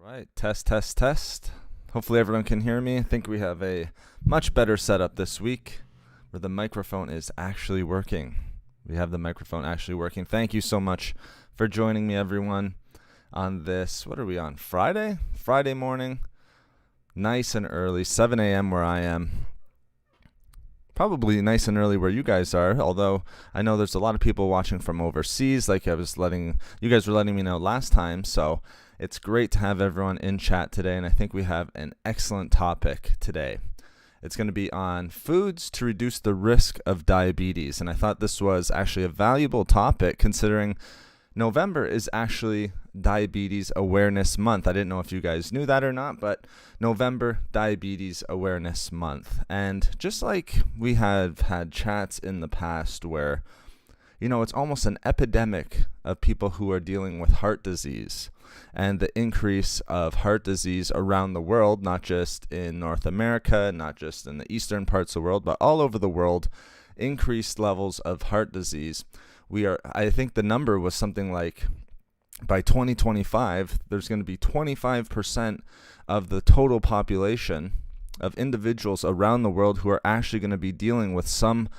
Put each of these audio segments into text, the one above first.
Right, test, test, test. Hopefully everyone can hear me. I think we have a much better setup this week where the microphone is actually working. We have the microphone actually working. Thank you so much for joining me, everyone, on this, what are we on, Friday? Friday morning, nice and early, 7 a.m. where I am. Probably nice and early where you guys are, although I know there's a lot of people watching from overseas, like you guys were letting me know last time, so it's great to have everyone in chat today, and I think we have an excellent topic today. It's going to be on foods to reduce the risk of diabetes, and I thought this was actually a valuable topic considering November is actually Diabetes Awareness Month. I didn't know if you guys knew that or not, but November, Diabetes Awareness Month. And just like we have had chats in the past where, it's almost an epidemic of people who are dealing with heart disease and the increase of heart disease around the world, not just in North America, not just in the eastern parts of the world, but all over the world, increased levels of heart disease. I think the number was something like by 2025, there's going to be 25% of the total population of individuals around the world who are actually going to be dealing with some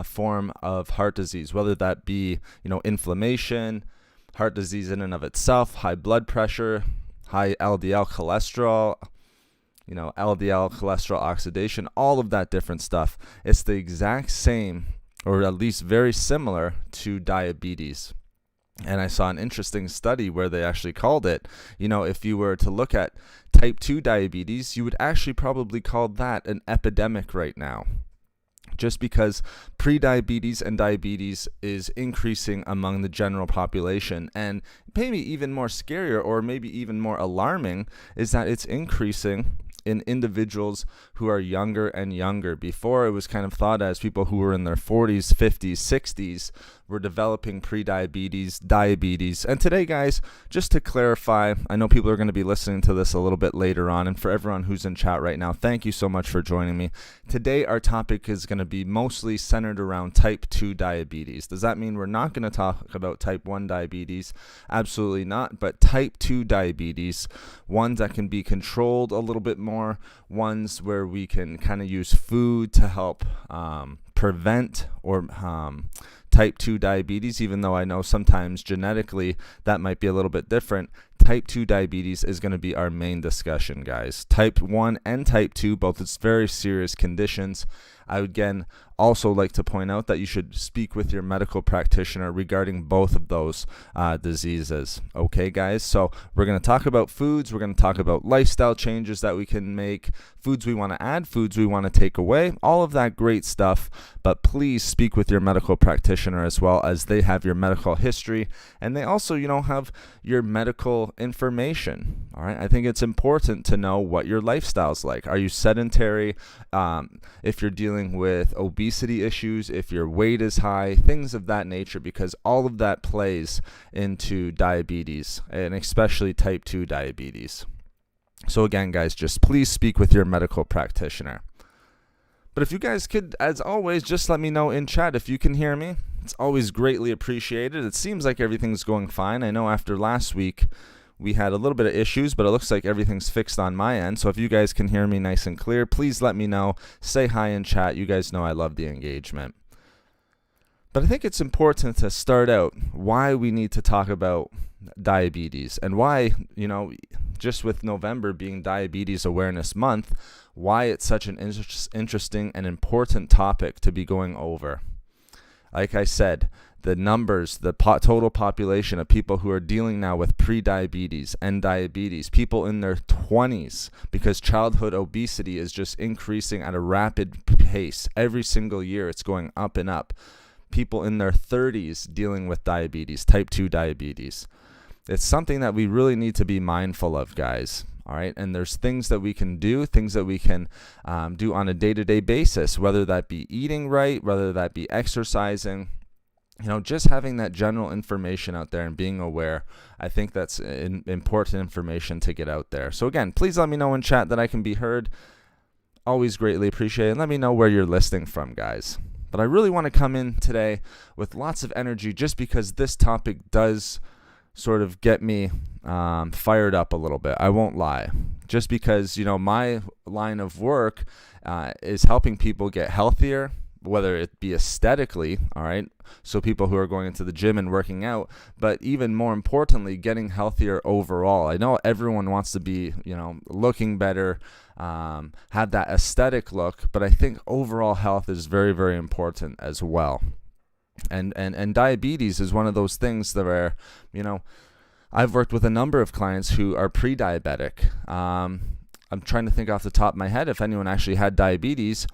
form of heart disease, whether that be, inflammation, heart disease in and of itself, high blood pressure, high LDL cholesterol, LDL cholesterol oxidation, all of that different stuff. It's the exact same, or at least very similar to diabetes. And I saw an interesting study where they actually called it, if you were to look at type 2 diabetes, you would actually probably call that an epidemic right now. Just because prediabetes and diabetes is increasing among the general population. And maybe even more scarier, or maybe even more alarming, is that it's increasing in individuals who are younger and younger. Before, it was kind of thought as people who were in their 40s, 50s, 60s were developing prediabetes, diabetes. And today, guys, just to clarify, I know people are going to be listening to this a little bit later on, and for everyone who's in chat right now, thank you so much for joining me. Today, our topic is going to be mostly centered around type 2 diabetes. Does that mean we're not going to talk about type 1 diabetes? Absolutely not, but type 2 diabetes, ones that can be controlled a little bit more, ones where we can kind of use food to help prevent or type 2 diabetes, even though I know sometimes genetically that might be a little bit different. Type 2 diabetes is going to be our main discussion, guys. Type 1 and type 2, both it's very serious conditions. I would again also like to point out that you should speak with your medical practitioner regarding both of those diseases. Okay, guys? So we're going to talk about foods. We're going to talk about lifestyle changes that we can make, foods we want to add, foods we want to take away, all of that great stuff. But please speak with your medical practitioner as well, as they have your medical history and they also, have your medical information. All right. I think it's important to know what your lifestyle's like. Are you sedentary? If you're dealing with obesity issues, if your weight is high, things of that nature, because all of that plays into diabetes, and especially type 2 diabetes. So again, guys, just please speak with your medical practitioner. But if you guys could, as always, just let me know in chat if you can hear me. It's always greatly appreciated. It seems like everything's going fine. I know after last week, we had a little bit of issues, but it looks like everything's fixed on my end. So if you guys can hear me nice and clear, please let me know. Say hi in chat. You guys know I love the engagement. But I think it's important to start out why we need to talk about diabetes and why, just with November being Diabetes Awareness Month, why it's such an interesting and important topic to be going over. Like I said, the numbers, the total population of people who are dealing now with prediabetes and diabetes, people in their 20s, because childhood obesity is just increasing at a rapid pace. Every single year it's going up and up. People in their 30s dealing with diabetes, type 2 diabetes. It's something that we really need to be mindful of, guys. All right, and there's things that we can do, things that we can do on a day-to-day basis, whether that be eating right, whether that be exercising, just having that general information out there and being aware. I think that's important information to get out there. So again, please let me know in chat that I can be heard. Always greatly appreciate it. Let me know where you're listening from, guys. But I really want to come in today with lots of energy just because this topic does sort of get me fired up a little bit. I won't lie. Just because, my line of work is helping people get healthier, whether it be aesthetically, all right? So people who are going into the gym and working out, but even more importantly, getting healthier overall. I know everyone wants to be, looking better, have that aesthetic look, but I think overall health is very, very important as well. And diabetes is one of those things that are, I've worked with a number of clients who are pre-diabetic. I'm trying to think off the top of my head if anyone actually had diabetes,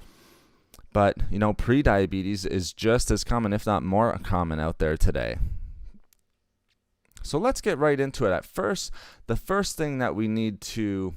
but pre-diabetes is just as common, if not more common out there today. So let's get right into it. At first, the first thing that we need to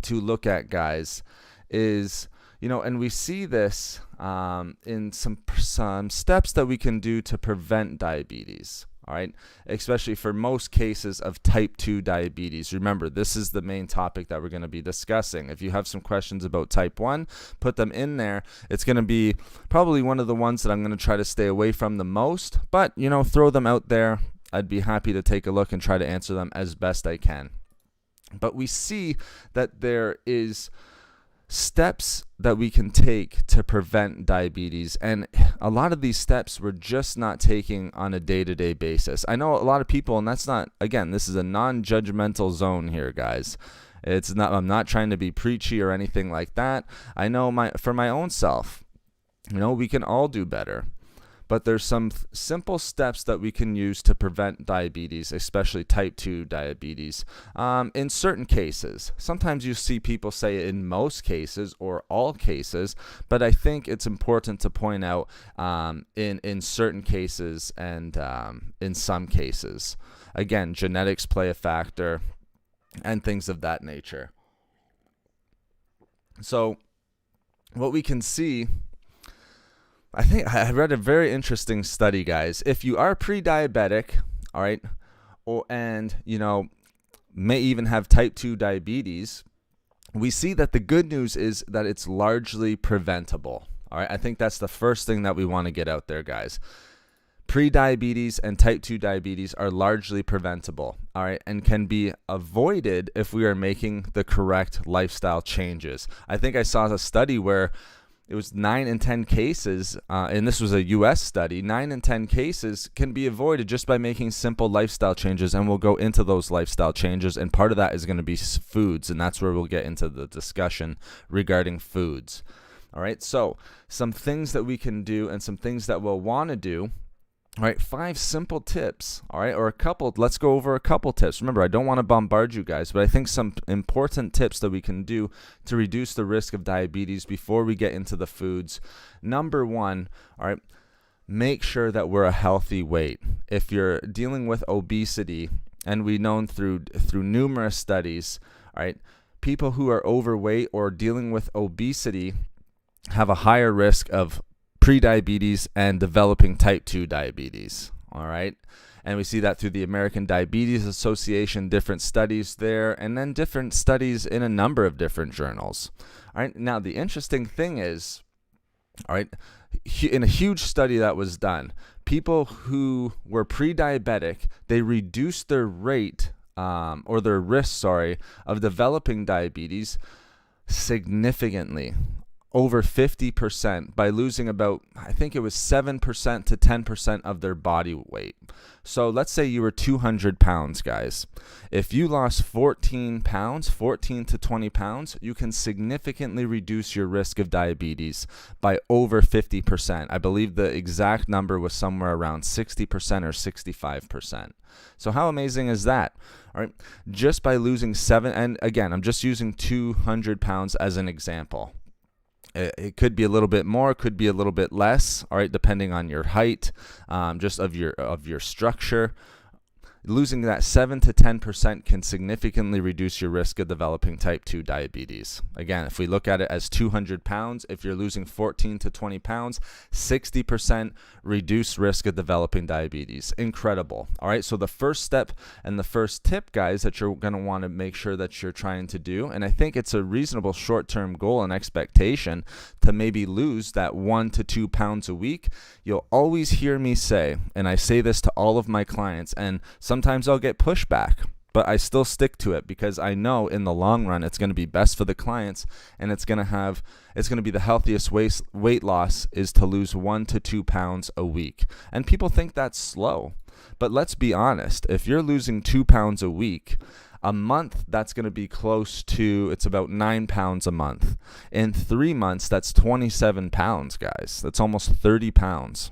look at, guys, is and we see this in some steps that we can do to prevent diabetes. All right, especially for most cases of type 2 diabetes. Remember, this is the main topic that we're going to be discussing. If you have some questions about type 1, put them in there. It's going to be probably one of the ones that I'm going to try to stay away from the most, but, throw them out there. I'd be happy to take a look and try to answer them as best I can. But we see that there is steps that we can take to prevent diabetes, and a lot of these steps we're just not taking on a day-to-day basis. I know a lot of people, and that's not, again, this is a non-judgmental zone here, guys. I'm not trying to be preachy or anything like that. I know for my own self, we can all do better. But there's some simple steps that we can use to prevent diabetes, especially type 2 diabetes, in certain cases. Sometimes you see people say in most cases or all cases, but I think it's important to point out in certain cases and in some cases. Again, genetics play a factor and things of that nature. So what we can see, I think I read a very interesting study, guys. If you are pre-diabetic, all right, and may even have type 2 diabetes, we see that the good news is that it's largely preventable. All right, I think that's the first thing that we want to get out there, guys. Pre-diabetes and type 2 diabetes are largely preventable, all right, and can be avoided if we are making the correct lifestyle changes. I think I saw a study where it was 9 in 10 cases, and this was a U.S. study, 9 in 10 cases can be avoided just by making simple lifestyle changes, and we'll go into those lifestyle changes, and part of that is going to be foods, and that's where we'll get into the discussion regarding foods. All right, so some things that we can do and some things that we'll want to do. All right, 5 simple tips, all right, or a couple. Let's go over a couple tips. Remember, I don't want to bombard you guys, but I think some important tips that we can do to reduce the risk of diabetes before we get into the foods. Number 1, all right, make sure that we're a healthy weight. If you're dealing with obesity, and we've known through numerous studies, all right, people who are overweight or dealing with obesity have a higher risk of pre-diabetes and developing type 2 diabetes, all right? And we see that through the American Diabetes Association, different studies there, and then different studies in a number of different journals. All right, now the interesting thing is, all right, in a huge study that was done, people who were pre-diabetic, they reduced their rate or their risk, of developing diabetes significantly. Over 50% by losing about, I think it was 7% to 10% of their body weight. So let's say you were 200 pounds, guys. If you lost 14 to 20 pounds, you can significantly reduce your risk of diabetes by over 50%. I believe the exact number was somewhere around 60% or 65%. So how amazing is that? All right, just by losing and again, I'm just using 200 pounds as an example. It could be a little bit more, could be a little bit less, all right, depending on your height, just of your structure. Losing that 7 to 10% can significantly reduce your risk of developing type 2 diabetes. Again, if we look at it as 200 pounds, if you're losing 14 to 20 pounds, 60% reduced risk of developing diabetes. Incredible. All right, so the first step and the first tip, guys, that you're going to want to make sure that you're trying to do, and I think it's a reasonable short-term goal and expectation to maybe lose that 1 to 2 pounds a week. You'll always hear me say, and I say this to all of my clients, and sometimes I'll get pushback, but I still stick to it because I know in the long run it's going to be best for the clients, and it's going to be the healthiest weight loss is to lose 1 to 2 pounds a week. And people think that's slow, but let's be honest. If you're losing 2 pounds a week, a month, that's going to be close to, it's about 9 pounds a month. In 3 months, that's 27 pounds, guys. That's almost 30 pounds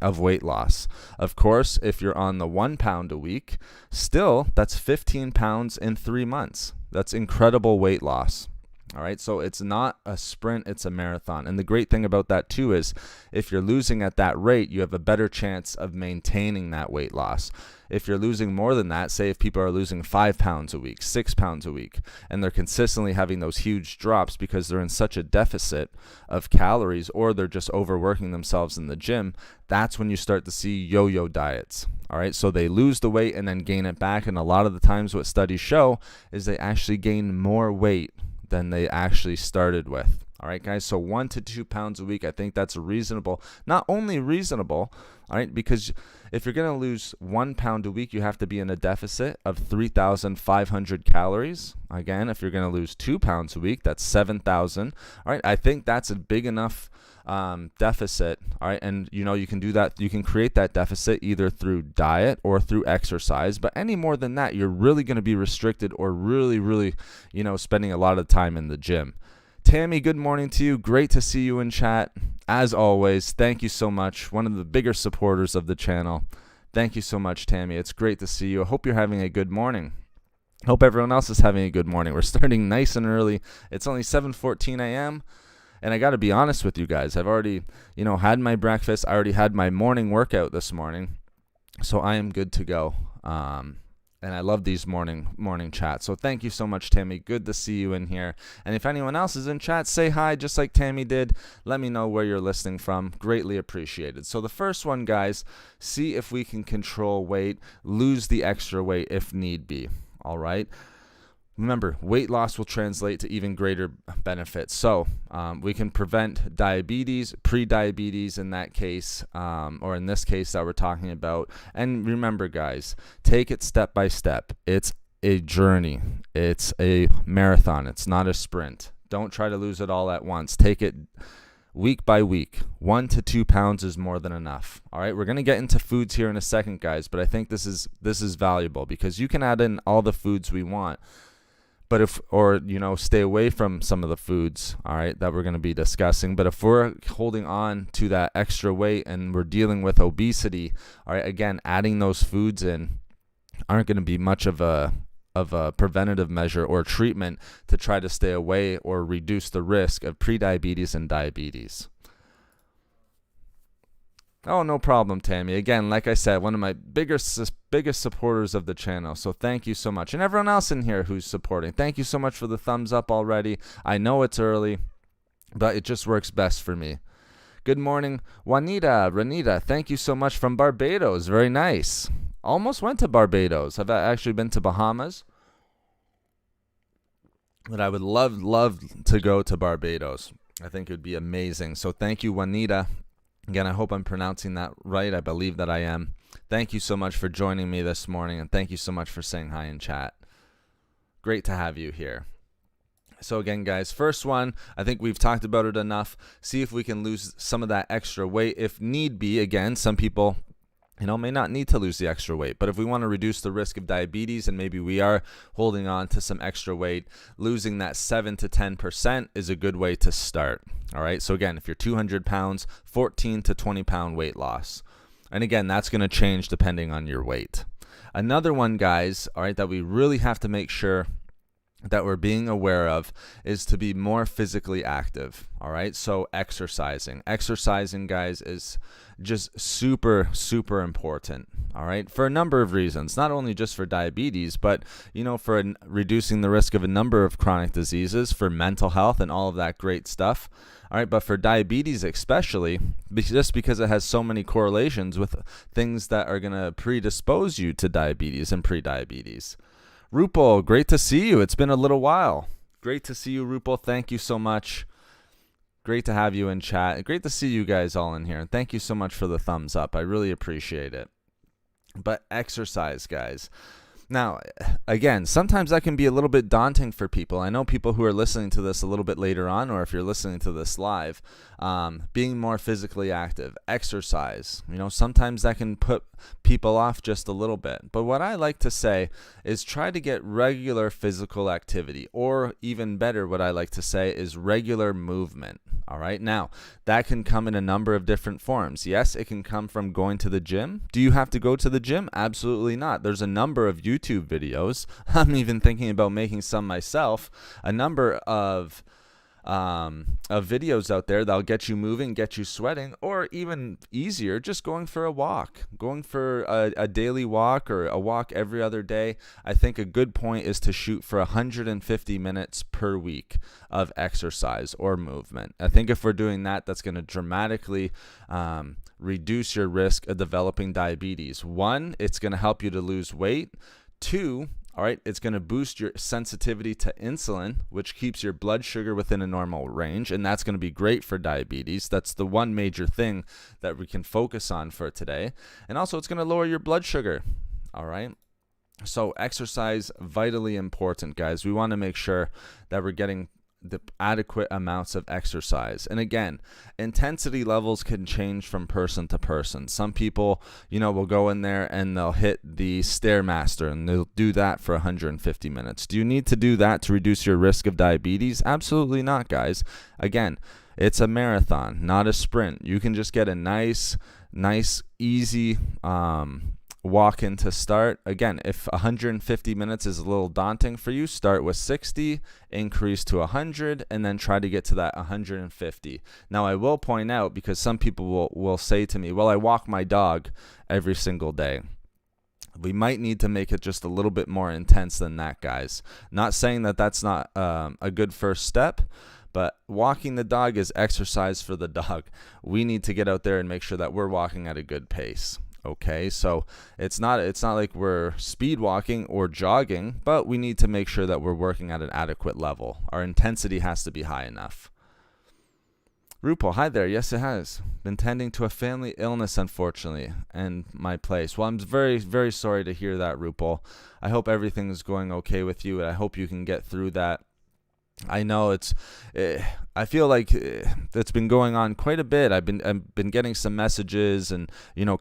of weight loss. Of course, if you're on the 1 pound a week, still, that's 15 pounds in 3 months. That's incredible weight loss. All right, so it's not a sprint, it's a marathon. And the great thing about that too is if you're losing at that rate, you have a better chance of maintaining that weight loss. If you're losing more than that, say if people are losing 5 pounds a week, 6 pounds a week, and they're consistently having those huge drops because they're in such a deficit of calories or they're just overworking themselves in the gym, that's when you start to see yo-yo diets. All right, so they lose the weight and then gain it back. And a lot of the times what studies show is they actually gain more weight than they actually started with. All right, guys, so 1 to 2 pounds a week, I think that's reasonable. Not only reasonable, all right, because if you're going to lose 1 pound a week, you have to be in a deficit of 3,500 calories. Again, if you're going to lose 2 pounds a week, that's 7,000. All right, I think that's a big enough deficit. All right, and you can do that. You can create that deficit either through diet or through exercise. But any more than that, you're really going to be restricted or really, spending a lot of time in the gym. Tammy, good morning to you. Great to see you in chat. As always, thank you so much. One of the bigger supporters of the channel. Thank you so much, Tammy. It's great to see you. I hope you're having a good morning. Hope everyone else is having a good morning. We're starting nice and early. It's only 7:14 a.m. And I got to be honest with you guys. I've already, had my breakfast. I already had my morning workout this morning. So I am good to go. And I love these morning chats. So thank you so much, Tammy. Good to see you in here. And if anyone else is in chat, say hi just like Tammy did. Let me know where you're listening from. Greatly appreciated. So the first one, guys, see if we can control weight, lose the extra weight if need be. All right. Remember, weight loss will translate to even greater benefits. So we can prevent diabetes, pre-diabetes in that case, or in this case that we're talking about. And remember, guys, take it step by step. It's a journey. It's a marathon. It's not a sprint. Don't try to lose it all at once. Take it week by week. 1 to 2 pounds is more than enough. All right, we're going to get into foods here in a second, guys, but I think this is valuable because you can add in all the foods we want. But stay away from some of the foods, all right, that we're going to be discussing. But if we're holding on to that extra weight and we're dealing with obesity, all right, again, adding those foods in aren't going to be much of a preventative measure or treatment to try to stay away or reduce the risk of prediabetes and diabetes. Oh, no problem, Tammy. Again, like I said, one of my biggest supporters of the channel. So thank you so much. And everyone else in here who's supporting, thank you so much for the thumbs up already. I know it's early, but it just works best for me. Good morning, Renita. Thank you so much from Barbados. Very nice. Almost went to Barbados. I've actually been to Bahamas, but I would love to go to Barbados. I think it would be amazing. So thank you, Juanita. Again, I hope I'm pronouncing that right. I believe that I am. Thank you so much for joining me this morning, and thank you so much for saying hi in chat. Great to have you here. So again, guys, first one, I think we've talked about it enough. See if we can lose some of that extra weight if need be. Again, some people may not need to lose the extra weight. But if we want to reduce the risk of diabetes and maybe we are holding on to some extra weight, losing that 7 to 10% is a good way to start. All right. So again, if you're 200 pounds, 14 to 20 pound weight loss. And again, that's going to change depending on your weight. Another one, guys, all right, that we really have to make sure that we're being aware of is to be more physically active. All right. So exercising, guys, is just super important. All right. For a number of reasons, not only just for diabetes, but, for reducing the risk of a number of chronic diseases, for mental health and all of that great stuff. All right. But for diabetes, especially just because it has so many correlations with things that are going to predispose you to diabetes and prediabetes. Rupal, great to see you. It's been a little while. Great to see you, Rupal. Thank you so much. Great to have you in chat. Great to see you guys all in here. And thank you so much for the thumbs up. I really appreciate it. But exercise, guys. Now, again, sometimes that can be a little bit daunting for people. I know people who are listening to this a little bit later on, or if you're listening to this live, being more physically active, exercise, sometimes that can put people off just a little bit. But what I like to say is try to get regular physical activity, or even better, what I like to say is regular movement. All right. Now, that can come in a number of different forms. Yes, it can come from going to the gym. Do you have to go to the gym? Absolutely not. There's a number of YouTube videos. I'm even thinking about making some myself. A number of videos out there that'll get you moving, get you sweating, or even easier, just going for a walk, going for a daily walk or a walk every other day. I think a good point is to shoot for 150 minutes per week of exercise or movement. I think if we're doing that, that's going to dramatically reduce your risk of developing diabetes. One, it's going to help you to lose weight. Two, all right, it's going to boost your sensitivity to insulin, which keeps your blood sugar within a normal range, and that's going to be great for diabetes. That's the one major thing that we can focus on for today. And also, it's going to lower your blood sugar, all right? So exercise, vitally important, guys. We want to make sure that we're getting the adequate amounts of exercise. And again, intensity levels can change from person to person. Some people, will go in there and they'll hit the Stairmaster and they'll do that for 150 minutes. Do you need to do that to reduce your risk of diabetes? Absolutely not, guys. Again, it's a marathon, not a sprint. You can just get a nice, easy, walk in to start. Again, if 150 minutes is a little daunting for you, start with 60, increase to 100, and then try to get to that 150. Now, I will point out, because some people will say to me, well, I walk my dog every single day. We might need to make it just a little bit more intense than that, guys. Not saying that that's not a good first step, but walking the dog is exercise for the dog. We need to get out there and make sure that we're walking at a good pace. Okay, so it's not like we're speed walking or jogging, but we need to make sure that we're working at an adequate level. Our intensity has to be high enough. Rupal, hi there. Yes, it has. Been tending to a family illness, unfortunately, in my place. Well, I'm very, very sorry to hear that, Rupal. I hope everything is going okay with you, and I hope you can get through that. I know I feel like it's been going on quite a bit. I've been getting some messages and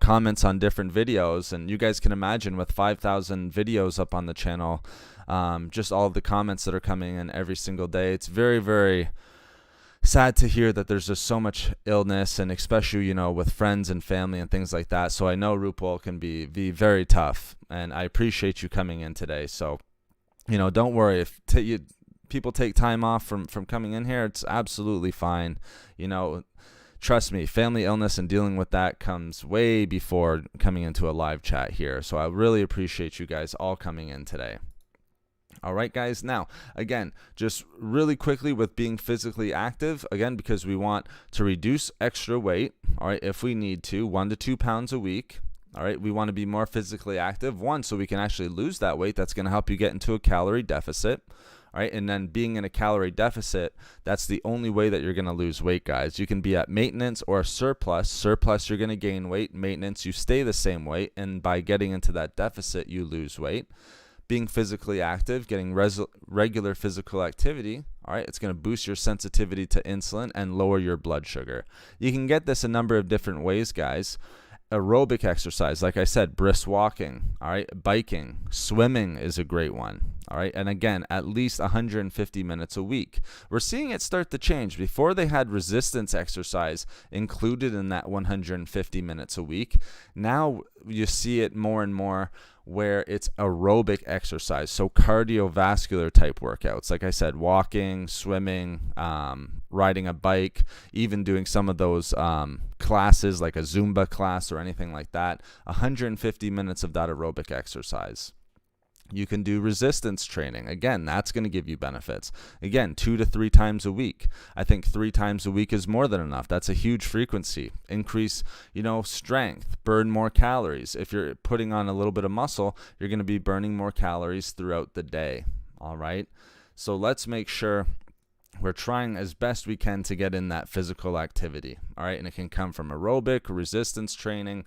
comments on different videos, and you guys can imagine with 5,000 videos up on the channel, just all of the comments that are coming in every single day. It's very, very sad to hear that there's just so much illness, and especially with friends and family and things like that. So I know Rupal can be very tough, and I appreciate you coming in today. So don't worry if people take time off from coming in here. It's absolutely fine. Trust me, family illness and dealing with that comes way before coming into a live chat here. So I really appreciate you guys all coming in today. All right, guys. Now, again, just really quickly with being physically active, again, because we want to reduce extra weight, all right, if we need to, 1 to 2 pounds a week. All right, we want to be more physically active, one, so we can actually lose that weight. That's going to help you get into a calorie deficit. All right, and then being in a calorie deficit, that's the only way that you're going to lose weight, guys. You can be at maintenance or surplus. Surplus, you're going to gain weight. Maintenance, you stay the same weight. And by getting into that deficit, you lose weight. Being physically active, getting regular physical activity, all right, it's going to boost your sensitivity to insulin and lower your blood sugar. You can get this a number of different ways, guys. Aerobic exercise, like I said, brisk walking, all right, biking, swimming is a great one, all right, and again, at least 150 minutes a week. We're seeing it start to change. Before, they had resistance exercise included in that 150 minutes a week. Now you see it more and more where it's aerobic exercise, so cardiovascular type workouts. Like I said, walking, swimming, riding a bike, even doing some of those classes like a Zumba class or anything like that. 150 minutes of that aerobic exercise. You can do resistance training. Again, that's going to give you benefits. Again, 2 to 3 times a week. I think 3 times a week is more than enough. That's a huge frequency. Increase, strength, burn more calories. If you're putting on a little bit of muscle, you're going to be burning more calories throughout the day. All right. So let's make sure we're trying as best we can to get in that physical activity. All right. And it can come from aerobic, resistance training,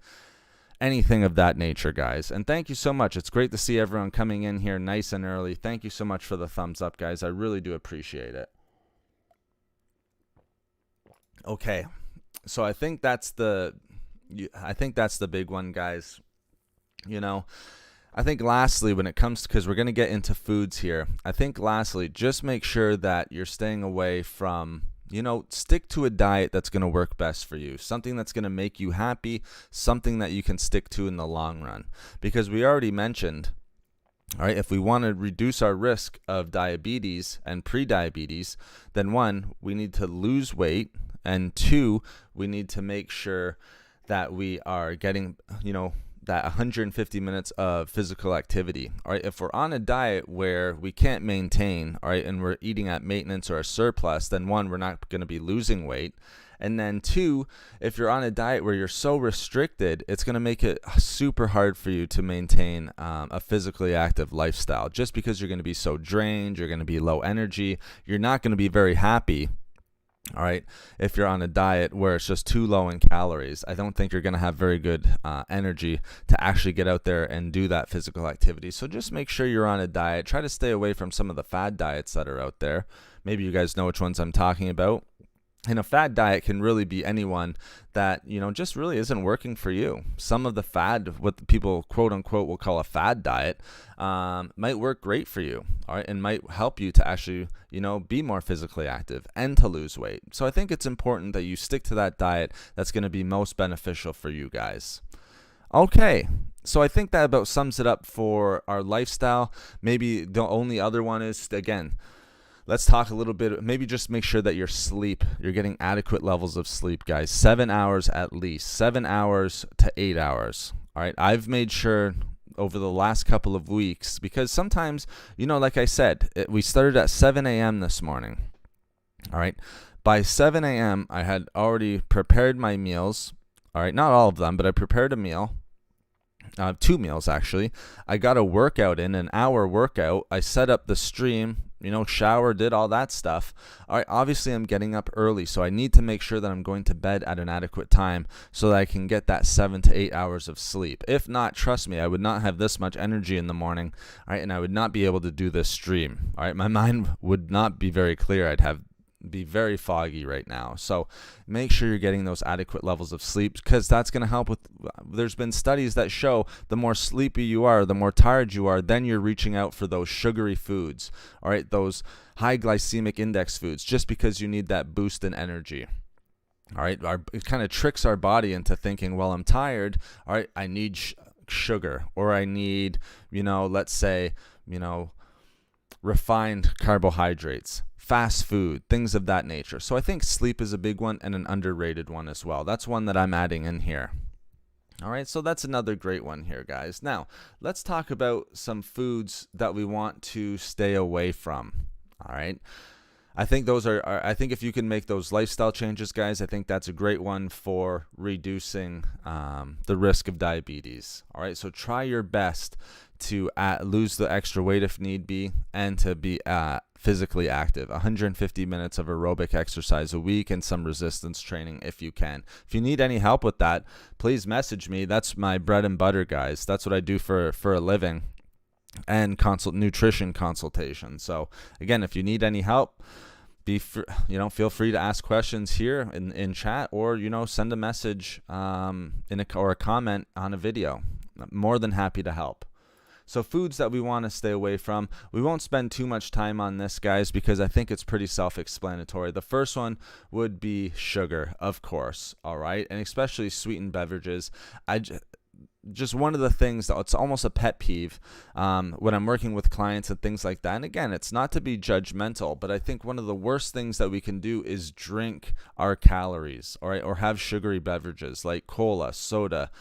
anything of that nature, guys. And thank you so much. It's great to see everyone coming in here nice and early. Thank you so much for the thumbs up, guys. I really do appreciate it. Okay, so I think that's the big one, guys. I think lastly, when it comes to, because we're going to get into foods here, I think lastly, just make sure that you're staying away from, stick to a diet that's going to work best for you, something that's going to make you happy, something that you can stick to in the long run. Because we already mentioned, all right, if we want to reduce our risk of diabetes and pre-diabetes, then 1, we need to lose weight, and 2, we need to make sure that we are getting, that 150 minutes of physical activity. All right, if we're on a diet where we can't maintain, all right, and we're eating at maintenance or a surplus, then 1, we're not going to be losing weight. And then 2, if you're on a diet where you're so restricted, it's going to make it super hard for you to maintain a physically active lifestyle, just because you're going to be so drained, you're going to be low energy, you're not going to be very happy. All right, if you're on a diet where it's just too low in calories, I don't think you're going to have very good energy to actually get out there and do that physical activity. So just make sure you're on a diet. Try to stay away from some of the fad diets that are out there. Maybe you guys know which ones I'm talking about. And a fad diet can really be anyone that, just really isn't working for you. Some of the fad, what people quote unquote will call a fad diet, might work great for you, all right, and might help you to actually, be more physically active and to lose weight. So I think it's important that you stick to that diet that's going to be most beneficial for you guys. Okay, so I think that about sums it up for our lifestyle. Maybe the only other one is, again, let's talk a little bit, maybe just make sure that you're getting adequate levels of sleep, guys. 7 hours at least, 7 hours to 8 hours. All right, I've made sure over the last couple of weeks, because sometimes, like I said, we started at 7 a.m. this morning. All right, by 7 a.m. I had already prepared my meals. All right, not all of them, but I prepared a meal. 2 meals actually. I got a workout in, an hour workout. I set up the stream, shower, did all that stuff. All right, obviously I'm getting up early, so I need to make sure that I'm going to bed at an adequate time so that I can get that 7 to 8 hours of sleep. If not, trust me, I would not have this much energy in the morning, all right, and I would not be able to do this stream. All right, my mind would not be very clear. I'd be very foggy right now. So make sure you're getting those adequate levels of sleep, because that's going to help with, there's been studies that show the more sleepy you are, the more tired you are, then you're reaching out for those sugary foods, all right, those high glycemic index foods, just because you need that boost in energy. All right, it kind of tricks our body into thinking, well, I'm tired, all right, I need sugar, or I need, let's say, refined carbohydrates, fast food, things of that nature. So I think sleep is a big one and an underrated one as well. That's one that I'm adding in here. All right, so that's another great one here, guys. Now, let's talk about some foods that we want to stay away from. All right. I think those I think if you can make those lifestyle changes, guys, I think that's a great one for reducing the risk of diabetes. All right, so try your best to lose the extra weight if need be, and to be physically active. 150 minutes of aerobic exercise a week and some resistance training if you can. If you need any help with that, please message me. That's my bread and butter, guys. That's what I do for a living, and nutrition consultation. So again, if you need any help, feel free to ask questions here in chat, or send a message or a comment on a video. I'm more than happy to help. So foods that we want to stay away from. We won't spend too much time on this, guys, because I think it's pretty self-explanatory. The first one would be sugar, of course, all right, and especially sweetened beverages. Just one of the things that it's almost a pet peeve when I'm working with clients and things like that. And again, it's not to be judgmental, but I think one of the worst things that we can do is drink our calories, all right, or have sugary beverages like cola, soda.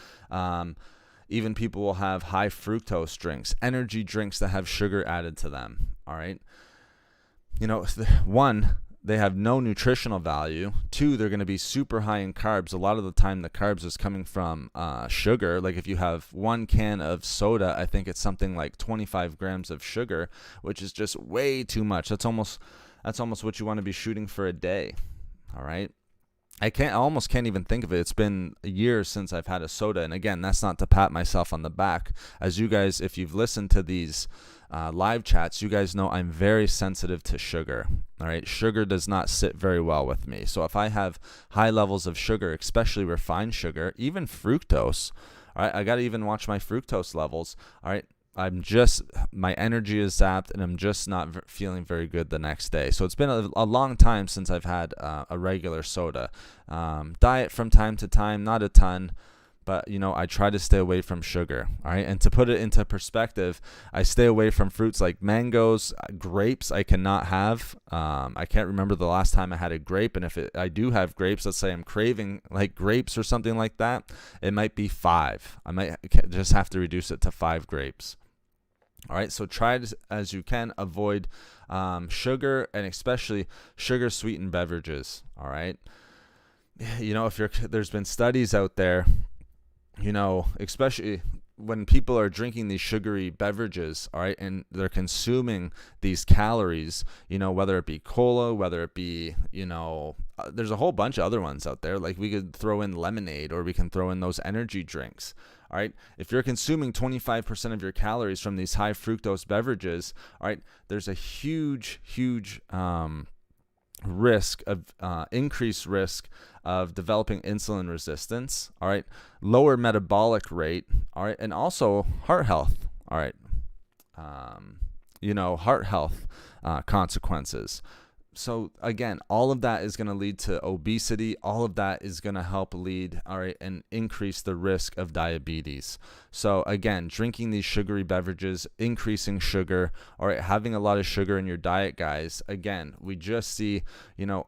Even people will have high fructose drinks, energy drinks that have sugar added to them, all right? One, they have no nutritional value. 2, they're going to be super high in carbs. A lot of the time, the carbs is coming from sugar. Like if you have 1 can of soda, I think it's something like 25 grams of sugar, which is just way too much. That's almost what you want to be shooting for a day, all right? I almost can't even think of it. It's been years since I've had a soda. And again, that's not to pat myself on the back. As you guys, if you've listened to these live chats, you guys know I'm very sensitive to sugar. All right. Sugar does not sit very well with me. So if I have high levels of sugar, especially refined sugar, even fructose, all right, I got to even watch my fructose levels. All right. My energy is zapped and I'm just not feeling very good the next day. So it's been a long time since I've had a regular soda. Diet from time to time, not a ton, but I try to stay away from sugar. All right. And to put it into perspective, I stay away from fruits like mangoes, grapes I cannot have. I can't remember the last time I had a grape. And if I do have grapes, let's say I'm craving like grapes or something like that, it might be 5. I might just have to reduce it to 5 grapes. All right, so try as you can avoid sugar, and especially sugar sweetened beverages. All right, there's been studies out there, especially when people are drinking these sugary beverages, all right, and they're consuming these calories, whether it be cola, whether it be, there's a whole bunch of other ones out there. Like we could throw in lemonade, or we can throw in those energy drinks. All right, if you're consuming 25% of your calories from these high fructose beverages, all right, there's a huge risk of increased risk of developing insulin resistance. All right, lower metabolic rate. All right, and also heart health. All right, heart health consequences. So again, all of that is going to lead to obesity. All of that is going to help lead, all right, and increase the risk of diabetes. So again, drinking these sugary beverages, increasing sugar, all right, having a lot of sugar in your diet, guys. Again, we just see,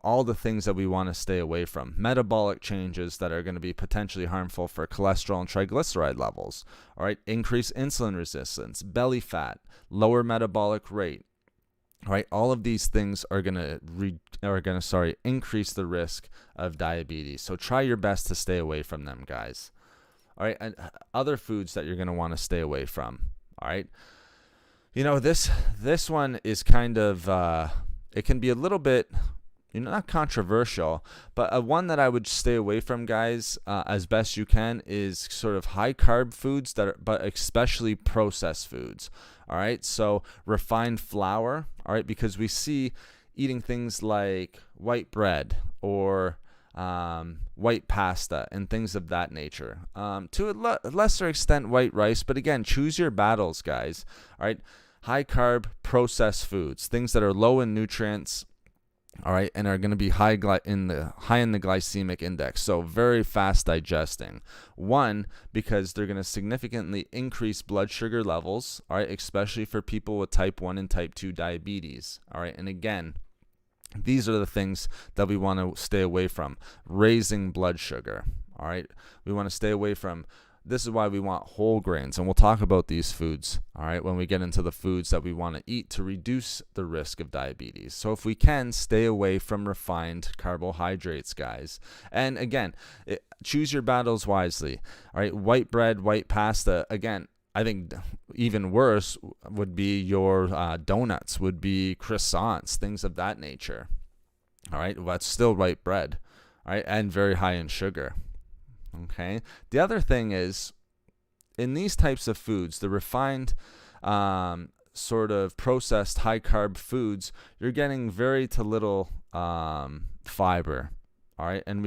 all the things that we want to stay away from. Metabolic changes that are going to be potentially harmful for cholesterol and triglyceride levels. All right, increased insulin resistance, belly fat, lower metabolic rate. All right, all of these things are gonna increase the risk of diabetes. So try your best to stay away from them, guys. All right, and other foods that you're gonna want to stay away from. All right, this one is kind of it can be a little bit not controversial, but one that I would stay away from, guys, as best you can, is sort of high carb foods but especially processed foods. All right, so refined flour. All right, because we see eating things like white bread or white pasta and things of that nature. To a lesser extent, white rice, but again, choose your battles, guys. All right, high carb processed foods, things that are low in nutrients. All right, and are going to be high in the glycemic index, so very fast digesting. One, because they're going to significantly increase blood sugar levels, all right, especially for people with type 1 and type 2 diabetes. All right, and again, these are the things that we want to stay away from. Raising blood sugar. All right, we want to stay away from. This is why we want whole grains, and we'll talk about these foods, all right, when we get into the foods that we want to eat to reduce the risk of diabetes. So if we can, stay away from refined carbohydrates, guys. And again, choose your battles wisely, all right? White bread, white pasta, again, I think even worse would be your donuts, would be croissants, things of that nature, all right? Well, that's still white bread, all right, and very high in sugar. Okay. The other thing is, in these types of foods, the refined sort of processed high carb foods, you're getting very to little fiber. All right, and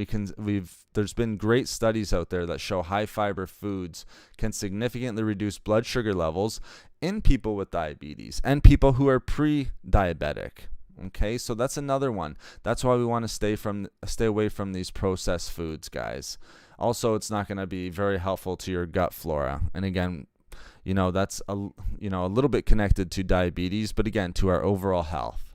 there's been great studies out there that show high fiber foods can significantly reduce blood sugar levels in people with diabetes and people who are pre-diabetic. Okay, so that's another one. That's why we want to stay away from these processed foods, guys. Also, it's not going to be very helpful to your gut flora. And again, that's a little bit connected to diabetes, but again, to our overall health.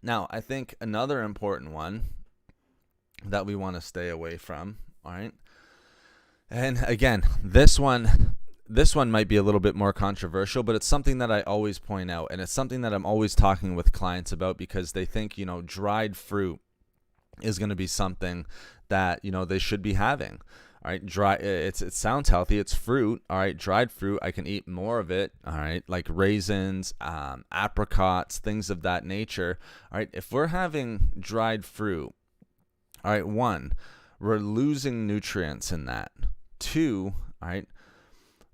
Now, I think another important one that we want to stay away from, all right? And again, this one might be a little bit more controversial, but it's something that I always point out, and it's something that I'm always talking with clients about because they think, dried fruit is going to be something that, they should be having. All right, it sounds healthy. It's fruit. All right, dried fruit. I can eat more of it. All right, like raisins, apricots, things of that nature. All right, if we're having dried fruit, all right, one, we're losing nutrients in that. Two, all right,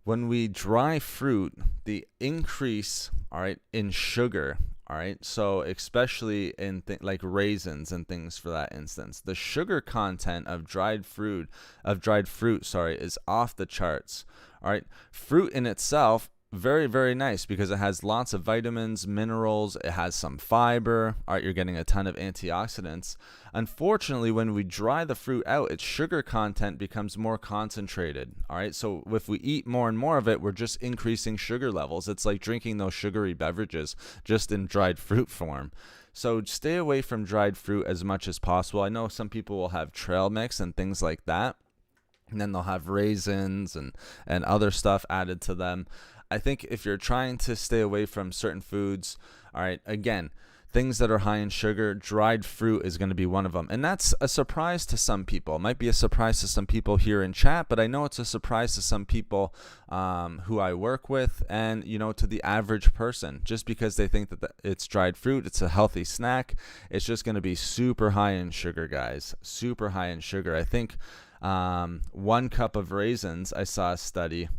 when we dry fruit, the increase, all right, in sugar, all right, so especially in like raisins and things for that instance, the sugar content of dried fruit, is off the charts. All right, fruit in itself, very, very nice because it has lots of vitamins, minerals, it has some fiber. All right, you're getting a ton of antioxidants. Unfortunately, when we dry the fruit out, its sugar content becomes more concentrated. All right, so if we eat more and more of it, we're just increasing sugar levels. It's like drinking those sugary beverages just in dried fruit form. So stay away from dried fruit as much as possible. I know some people will have trail mix and things like that, and then they'll have raisins and other stuff added to them. I think if you're trying to stay away from certain foods, all right, again, things that are high in sugar, dried fruit is going to be one of them. And that's a surprise to some people. It might be a surprise to some people here in chat, but I know it's a surprise to some people who I work with and, to the average person. Just because they think that it's dried fruit, it's a healthy snack, it's just going to be super high in sugar, guys. Super high in sugar. I think 1 cup of raisins, I saw a study,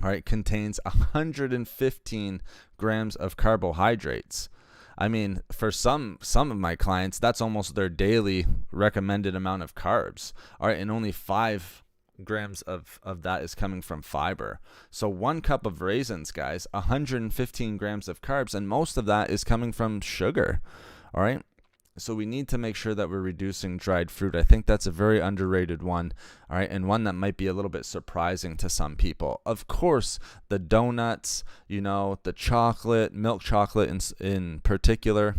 all right, contains 115 grams of carbohydrates. I mean, for some of my clients, that's almost their daily recommended amount of carbs. All right, and only 5 grams of that is coming from fiber. So 1 cup of raisins, guys, 115 grams of carbs, and most of that is coming from sugar. All right. So we need to make sure that we're reducing dried fruit. I think that's a very underrated one, all right, and one that might be a little bit surprising to some people. Of course, the donuts, the chocolate, milk chocolate in particular,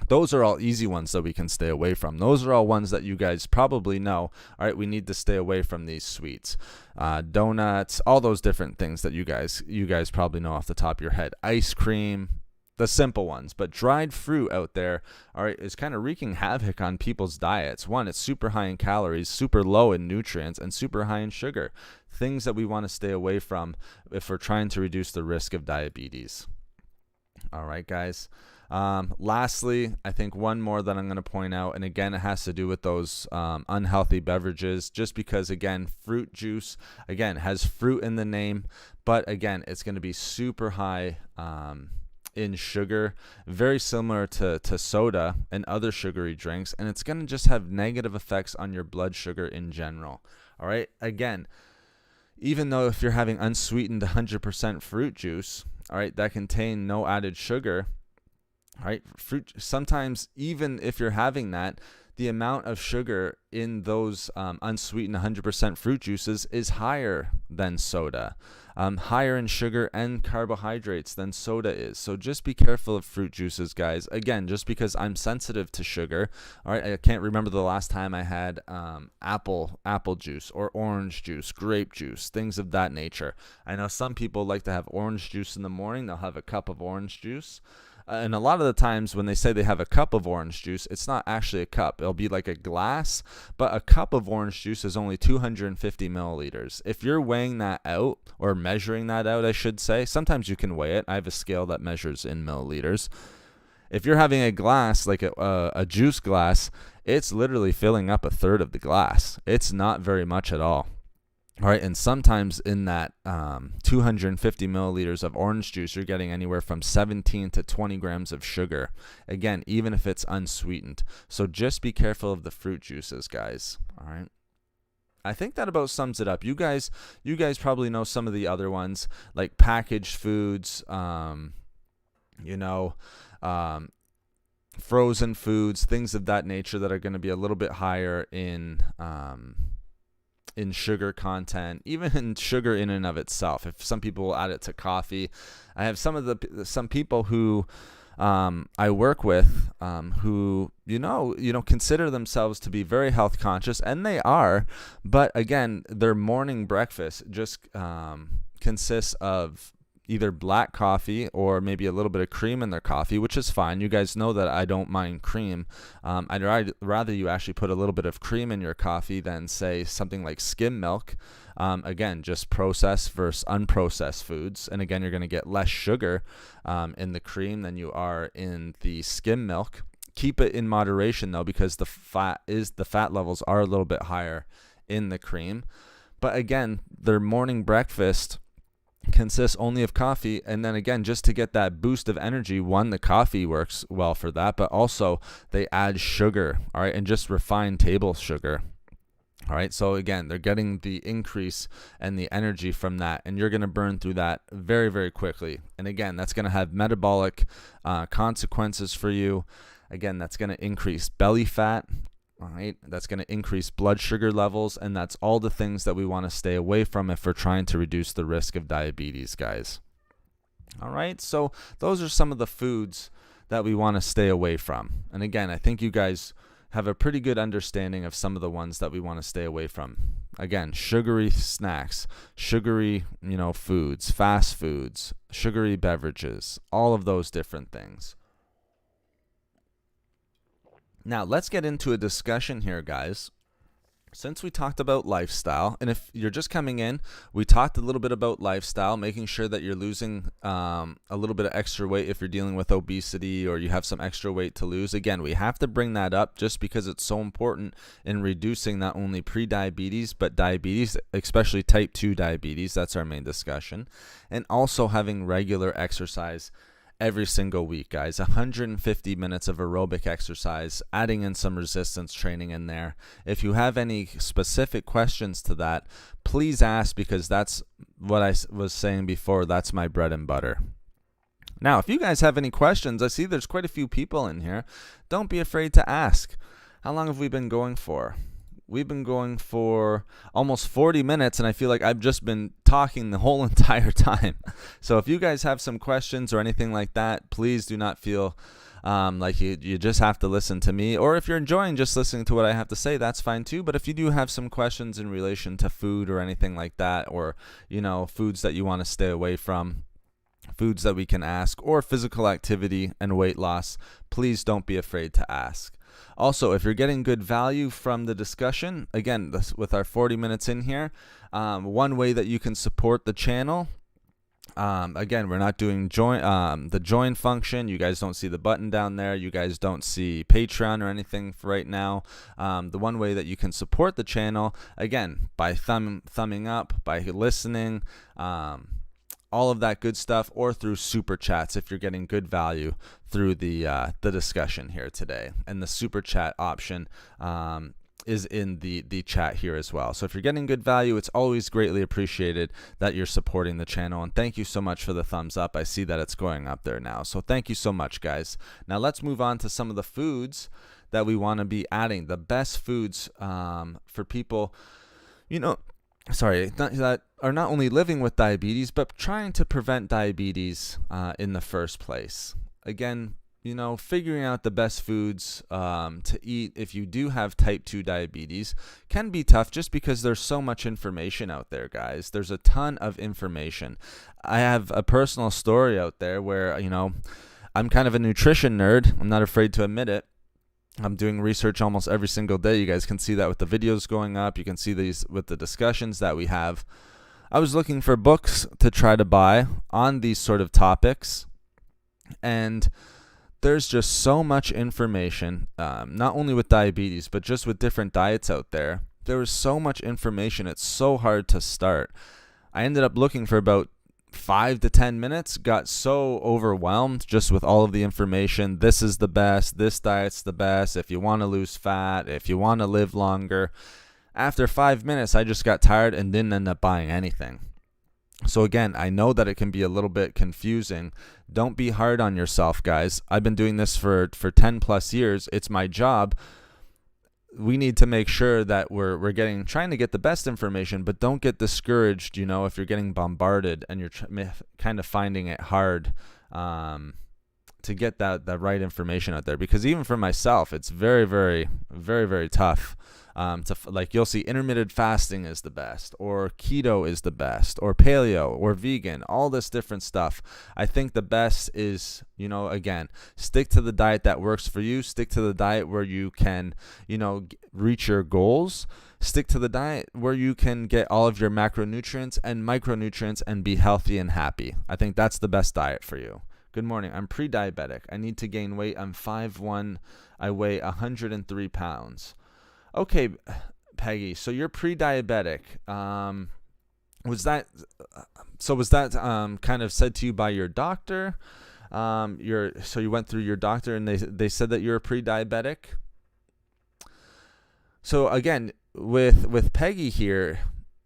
those are all easy ones that we can stay away from. Those are all ones that you guys probably know. All right, we need to stay away from these sweets, donuts, all those different things that you guys probably know off the top of your head. Ice cream, the simple ones. But dried fruit out there, all right, is kind of wreaking havoc on people's diets. One, it's super high in calories, super low in nutrients, and super high in sugar. Things that we want to stay away from if we're trying to reduce the risk of diabetes. All right, guys. Lastly, I think one more that I'm going to point out, and again, it has to do with those unhealthy beverages, just because, again, fruit juice, again, has fruit in the name, but again, it's going to be super high in sugar, very similar to soda and other sugary drinks, and it's going to just have negative effects on your blood sugar in general. All right, again, even though if you're having unsweetened 100% fruit juice, all right, that contain no added sugar, all right, fruit, sometimes even if you're having that, the amount of sugar in those unsweetened 100% fruit juices is higher than soda, higher in sugar and carbohydrates than soda is. So just be careful of fruit juices, guys. Again, just because I'm sensitive to sugar, all right, I can't remember the last time I had apple juice or orange juice, grape juice, things of that nature. I know some people like to have orange juice in the morning. They'll have a cup of orange juice. And a lot of the times when they say they have a cup of orange juice, it's not actually a cup. It'll be like a glass, but a cup of orange juice is only 250 milliliters. If you're weighing that out, or measuring that out, I should say, sometimes you can weigh it. I have a scale that measures in milliliters. If you're having a glass, like a juice glass, it's literally filling up a third of the glass. It's not very much at all. All right, and sometimes in that 250 milliliters of orange juice, you're getting anywhere from 17 to 20 grams of sugar. Again, even if it's unsweetened. So just be careful of the fruit juices, guys. All right. I think that about sums it up. You guys probably know some of the other ones, like packaged foods, frozen foods, things of that nature that are going to be a little bit higher in sugar content, even in sugar in and of itself. If some people will add it to coffee, I have some people who I work with who consider themselves to be very health conscious, and they are, but again, their morning breakfast just consists of either black coffee or maybe a little bit of cream in their coffee, which is fine. You guys know that I don't mind cream. I'd rather you actually put a little bit of cream in your coffee than, say, something like skim milk. Again, just processed versus unprocessed foods. And again, you're going to get less sugar in the cream than you are in the skim milk. Keep it in moderation, though, because the fat levels are a little bit higher in the cream. But again, their morning breakfast consists only of coffee, and then again, just to get that boost of energy, one, the coffee works well for that, but also they add sugar, all right, and just refined table sugar. All right, so again, they're getting the increase and the energy from that, and you're going to burn through that very, very quickly. And again, that's going to have metabolic consequences for you. Again, that's going to increase belly fat. All right, that's going to increase blood sugar levels, and that's all the things that we want to stay away from if we're trying to reduce the risk of diabetes, guys. All right, so those are some of the foods that we want to stay away from. And again, I think you guys have a pretty good understanding of some of the ones that we want to stay away from. Again, sugary snacks, sugary, foods, fast foods, sugary beverages, all of those different things. Now, let's get into a discussion here, guys. Since we talked about lifestyle, and if you're just coming in, we talked a little bit about lifestyle, making sure that you're losing a little bit of extra weight if you're dealing with obesity or you have some extra weight to lose. Again, we have to bring that up just because it's so important in reducing not only pre-diabetes, but diabetes, especially type 2 diabetes. That's our main discussion. And also having regular exercise every single week, guys. 150 minutes of aerobic exercise, adding in some resistance training in there. If you have any specific questions to that, please ask, because that's what I was saying before. That's my bread and butter. Now, if you guys have any questions, I see there's quite a few people in here. Don't be afraid to ask. How long have we been going for? We've been going for almost 40 minutes, and I feel like I've just been talking the whole entire time. So if you guys have some questions or anything like that, please do not feel like you just have to listen to me. Or if you're enjoying just listening to what I have to say, that's fine too. But if you do have some questions in relation to food or anything like that, or, foods that you want to stay away from, foods that we can ask, or physical activity and weight loss, please don't be afraid to ask. Also, if you're getting good value from the discussion, again, with our 40 minutes in here, one way that you can support the channel, again, we're not doing the join function. You guys don't see the button down there. You guys don't see Patreon or anything for right now. The one way that you can support the channel, again, by thumbing up, by listening, all of that good stuff, or through super chats if you're getting good value through the discussion here today. And the super chat option is in the chat here as well. So if you're getting good value, it's always greatly appreciated that you're supporting the channel. And thank you so much for the thumbs up. I see that it's going up there now. So thank you so much, guys. Now let's move on to some of the foods that we want to be adding. The best foods for people, that are not only living with diabetes, but trying to prevent diabetes in the first place. Again, figuring out the best foods to eat if you do have type 2 diabetes can be tough, just because there's so much information out there, guys. There's a ton of information. I have a personal story out there where, I'm kind of a nutrition nerd. I'm not afraid to admit it. I'm doing research almost every single day. You guys can see that with the videos going up. You can see these with the discussions that we have. I was looking for books to try to buy on these sort of topics, and there's just so much information, not only with diabetes, but just with different diets out there. There is so much information. It's so hard to start. I ended up looking for about 5 to 10 minutes, got so overwhelmed just with all of the information. This is the best. This diet's the best. If you want to lose fat, if you want to live longer. After 5 minutes, I just got tired and didn't end up buying anything. So again, I know that it can be a little bit confusing. Don't be hard on yourself, guys. I've been doing this for 10 plus years. It's my job. We need to make sure that we're trying to get the best information, but don't get discouraged, if you're getting bombarded and you're kind of finding it hard to to get that right information out there, because even for myself, it's very, very, very, very tough. Like, you'll see intermittent fasting is the best, or keto is the best, or paleo, or vegan, all this different stuff. I think the best is, again, stick to the diet that works for you. Stick to the diet where you can, reach your goals. Stick to the diet where you can get all of your macronutrients and micronutrients and be healthy and happy. I think that's the best diet for you. Good morning. I'm pre-diabetic. I need to gain weight. I'm 5'1". I weigh 103 pounds. Okay, Peggy, so you're pre-diabetic. Was that kind of said to you by your doctor? So you went through your doctor and they said that you're pre-diabetic? So again, with Peggy here,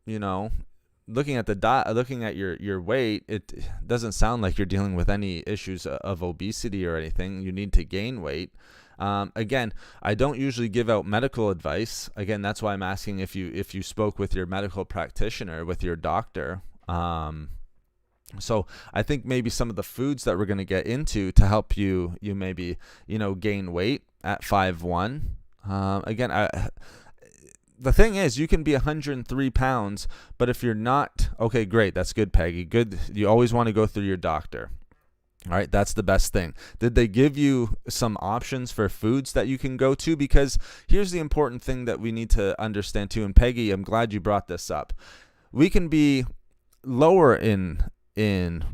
looking at looking at your weight, it doesn't sound like you're dealing with any issues of obesity or anything. You need to gain weight. Again, I don't usually give out medical advice. Again, that's why I'm asking if you spoke with your medical practitioner, with your doctor. So I think maybe some of the foods that we're going to get into to help you maybe, gain weight at 5'1". Again, the thing is, you can be 103 pounds, but if you're not, okay, great. That's good, Peggy. Good. You always want to go through your doctor. All right, that's the best thing. Did they give you some options for foods that you can go to? Because here's the important thing that we need to understand too. And Peggy, I'm glad you brought this up. We can be lower in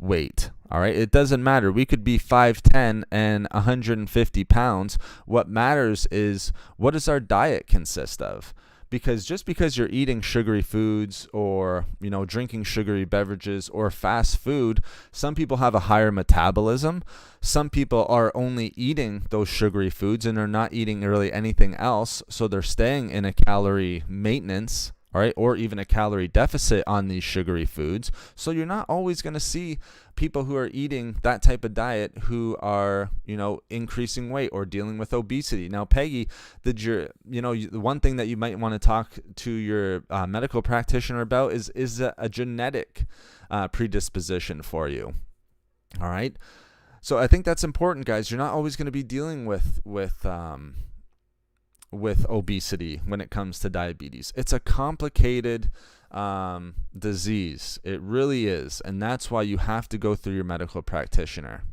weight. All right, it doesn't matter. We could be 5'10" and 150 pounds. What matters is, what does our diet consist of? Because just because you're eating sugary foods or, drinking sugary beverages or fast food, some people have a higher metabolism. Some people are only eating those sugary foods and are not eating really anything else. So they're staying in a calorie maintenance, all right, or even a calorie deficit on these sugary foods. So you're not always going to see people who are eating that type of diet who are, increasing weight or dealing with obesity. Now, Peggy, the one thing that you might want to talk to your medical practitioner about is a genetic predisposition for you. All right. So I think that's important, guys. You're not always going to be dealing with obesity when it comes to diabetes. It's a complicated disease. It really is. And that's why you have to go through your medical practitioner.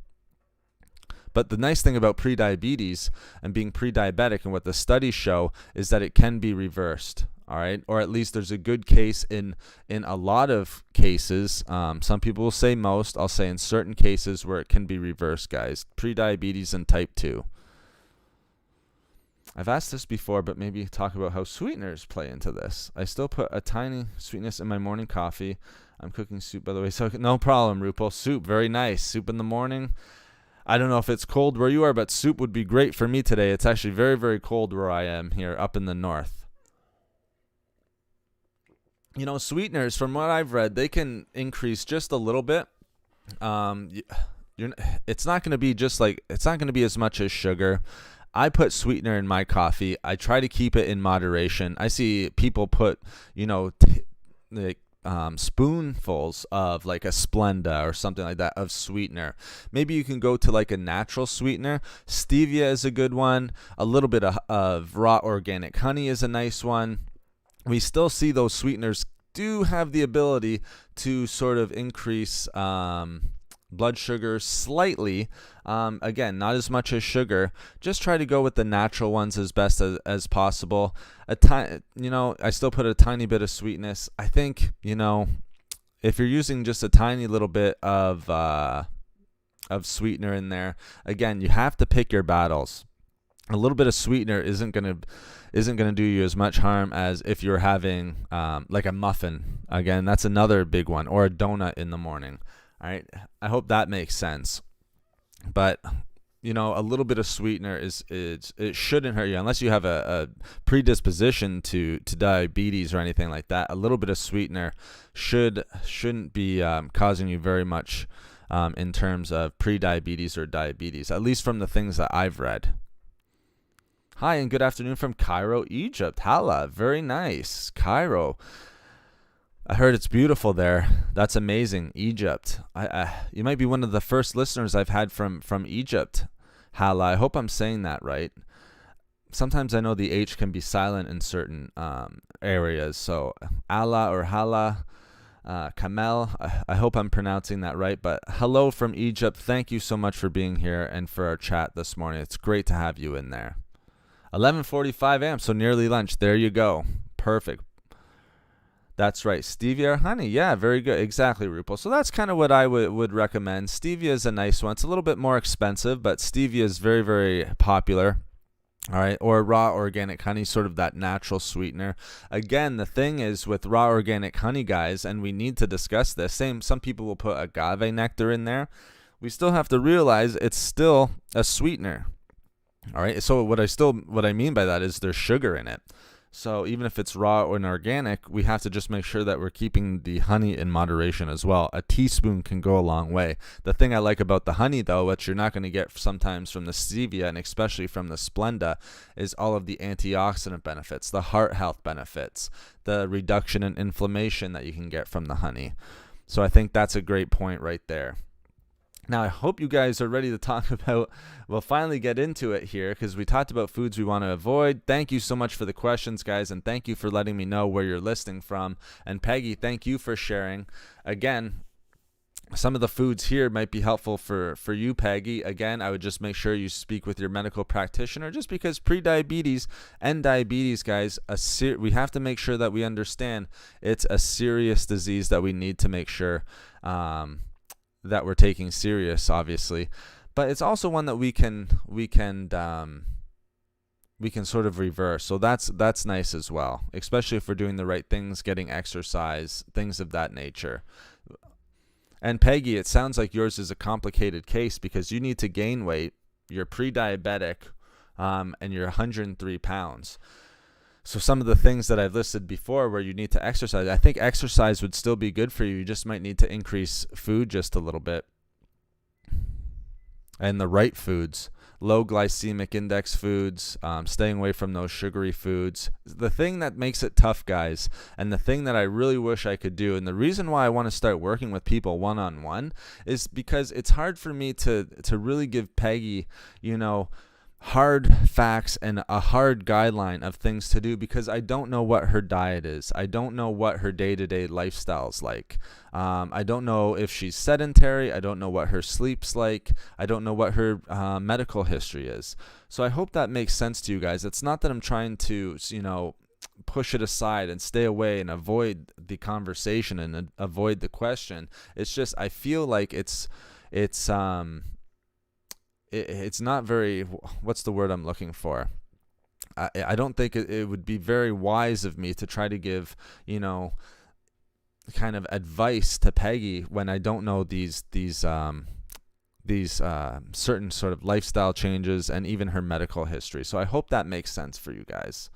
But the nice thing about prediabetes and being pre-diabetic, and what the studies show, is that it can be reversed. All right, or at least there's a good case in a lot of cases. Some people will say most. I'll say in certain cases where it can be reversed, guys. Prediabetes and type 2. I've asked this before, but maybe talk about how sweeteners play into this. I still put a tiny sweetness in my morning coffee. I'm cooking soup, by the way, so no problem, Rupal. Soup, very nice. Soup in the morning. I don't know if it's cold where you are, but soup would be great for me today. It's actually very, very cold where I am here up in the north. Sweeteners, from what I've read, they can increase just a little bit. It's not going to be it's not going to be as much as sugar. I put sweetener in my coffee. I try to keep it in moderation. I see people put, spoonfuls of like a Splenda or something like that of sweetener. Maybe you can go to like a natural sweetener. Stevia is a good one. A little bit of raw organic honey is a nice one. We still see those sweeteners do have the ability to sort of increase blood sugar slightly. Again, not as much as sugar. Just try to go with the natural ones as best as possible. I still put a tiny bit of sweetness. I think, if you're using just a tiny little bit of sweetener in there, again, you have to pick your battles. A little bit of sweetener isn't gonna do you as much harm as if you're having like a muffin. Again, that's another big one, or a donut in the morning. All right, I hope that makes sense. But a little bit of sweetener it shouldn't hurt you unless you have a predisposition to diabetes or anything like that. A little bit of sweetener shouldn't be causing you very much in terms of prediabetes or diabetes, at least from the things that I've read. Hi, and good afternoon from Cairo, Egypt. Hala, very nice. Cairo. I heard it's beautiful there. That's amazing. Egypt. You might be one of the first listeners I've had from Egypt. Hala. I hope I'm saying that right. Sometimes I know the H can be silent in certain areas. So Allah or Hala, Kamel. I hope I'm pronouncing that right. But hello from Egypt. Thank you so much for being here and for our chat this morning. It's great to have you in there. 11:45 a.m. So nearly lunch. There you go. Perfect. That's right. Stevia or honey. Yeah, very good. Exactly, Rupal. So that's kind of what I would recommend. Stevia is a nice one. It's a little bit more expensive, but stevia is very, very popular. All right. Or raw organic honey, sort of that natural sweetener. Again, the thing is with raw organic honey, guys, and we need to discuss this. Some people will put agave nectar in there. We still have to realize it's still a sweetener. All right. So what I mean by that is there's sugar in it. So even if it's raw or organic, we have to just make sure that we're keeping the honey in moderation as well. A teaspoon can go a long way. The thing I like about the honey, though, which you're not going to get sometimes from the stevia and especially from the Splenda, is all of the antioxidant benefits, the heart health benefits, the reduction in inflammation that you can get from the honey. So I think that's a great point right there. Now, I hope you guys are ready to talk about, we'll finally get into it here because we talked about foods we want to avoid. Thank you so much for the questions, guys, and thank you for letting me know where you're listening from. And Peggy, thank you for sharing. Again, some of the foods here might be helpful for you, Peggy. Again, I would just make sure you speak with your medical practitioner just because pre-diabetes and diabetes, guys, we have to make sure that we understand it's a serious disease that we need to make sure that we're taking serious, obviously, but it's also one that we can sort of reverse. So that's nice as well, especially if we're doing the right things, getting exercise, things of that nature. And Peggy, it sounds like yours is a complicated case because you need to gain weight. You're pre-diabetic, and you're 103 pounds. So some of the things that I've listed before where you need to exercise, I think exercise would still be good for you. You just might need to increase food just a little bit. And the right foods, low glycemic index foods, staying away from those sugary foods. The thing that makes it tough, guys, and the thing that I really wish I could do, and the reason why I want to start working with people one-on-one is because it's hard for me to really give Peggy, hard facts and a hard guideline of things to do because I don't know what her diet is. I don't know what her day-to-day lifestyle's like. I don't know if she's sedentary. I don't know what her sleep's like. I don't know what her medical history is. So I hope that makes sense to you guys. It's not that I'm trying to, push it aside and stay away and avoid the conversation and avoid the question. It's just I feel like it's not very, what's the word I'm looking for? I don't think it would be very wise of me to try to give, kind of advice to Peggy when I don't know these certain sort of lifestyle changes and even her medical history. So I hope that makes sense for you guys.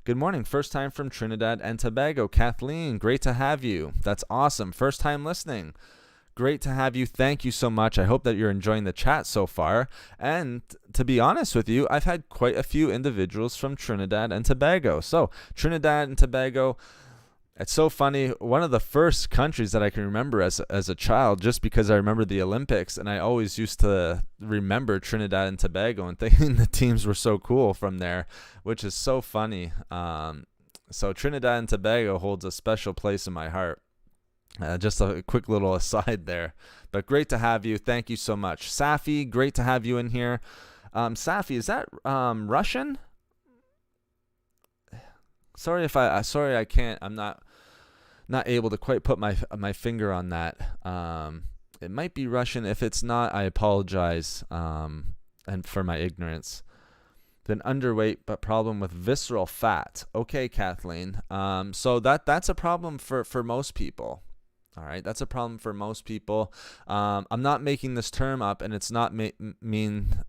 Good morning. First time from Trinidad and Tobago. Kathleen, great to have you. That's awesome. First time listening. Great to have you. Thank you so much. I hope that you're enjoying the chat so far. And to be honest with you, I've had quite a few individuals from Trinidad and Tobago. So Trinidad and Tobago, it's so funny. One of the first countries that I can remember as a child, just because I remember the Olympics, and I always used to remember Trinidad and Tobago and thinking the teams were so cool from there, which is so funny. So Trinidad and Tobago holds a special place in my heart. Just a quick little aside there, but great to have you. Thank you so much. Safi, great to have you in here. Safi, is that Russian? Sorry I can't. I'm not able to quite put my finger on that. It might be Russian. If it's not, I apologize. And for my ignorance. Then underweight, but problem with visceral fat. Okay, Kathleen. So that's a problem for most people. All right, that's a problem for most people. I'm not making this term up, and it's not meant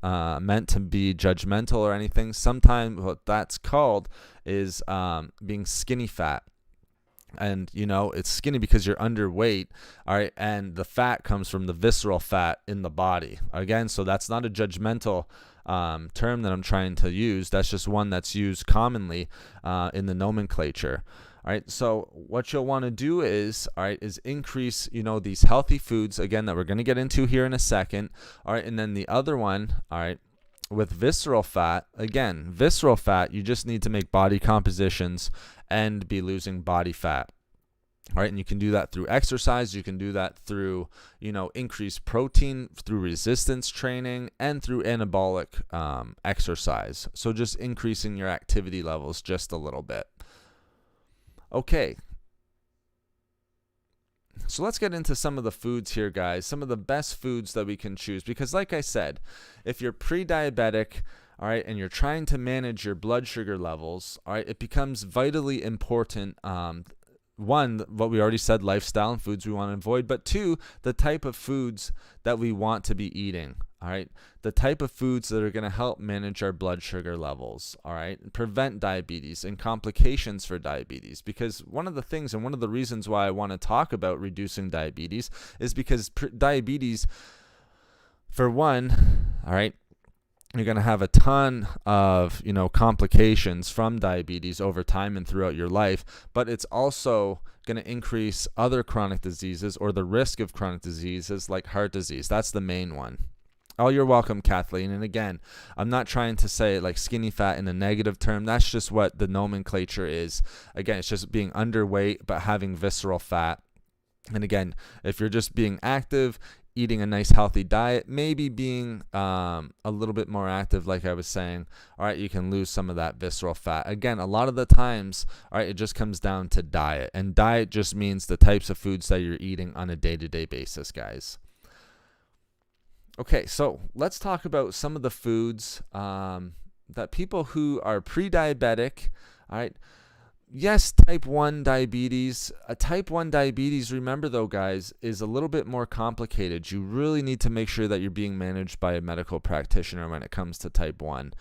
to be judgmental or anything. Sometimes what that's called is being skinny fat. And, it's skinny because you're underweight, all right, and the fat comes from the visceral fat in the body. Again, so that's not a judgmental term that I'm trying to use. That's just one that's used commonly in the nomenclature. All right, so what you'll want to do is, all right, is increase, these healthy foods, again, that we're going to get into here in a second. All right, and then the other one, all right, with visceral fat, again, visceral fat, you just need to make body compositions and be losing body fat. All right, and you can do that through exercise. You can do that through, increased protein, through resistance training, and through anabolic exercise. So just increasing your activity levels just a little bit. Okay, so let's get into some of the foods here, guys. Some of the best foods that we can choose. Because like I said, if you're pre-diabetic, all right, and you're trying to manage your blood sugar levels, all right, it becomes vitally important. One, what we already said, lifestyle and foods we want to avoid. But two, the type of foods that we want to be eating. All right, the type of foods that are going to help manage our blood sugar levels, all right, and prevent diabetes and complications for diabetes. Because one of the things and one of the reasons why I want to talk about reducing diabetes is because diabetes, for one, all right, you're going to have a ton of, complications from diabetes over time and throughout your life, but it's also going to increase other chronic diseases or the risk of chronic diseases like heart disease. That's the main one. Oh, you're welcome, Kathleen. And again, I'm not trying to say like skinny fat in a negative term. That's just what the nomenclature is. Again, it's just being underweight but having visceral fat. And again, if you're just being active, eating a nice healthy diet, maybe being a little bit more active, like I was saying, all right, you can lose some of that visceral fat. Again, a lot of the times, all right, it just comes down to diet. And diet just means the types of foods that you're eating on a day-to-day basis, guys. Okay, so let's talk about some of the foods that people who are pre-diabetic, all right, yes, type 1 diabetes. Type 1 diabetes, remember though, guys, is a little bit more complicated. You really need to make sure that you're being managed by a medical practitioner when it comes to type 1.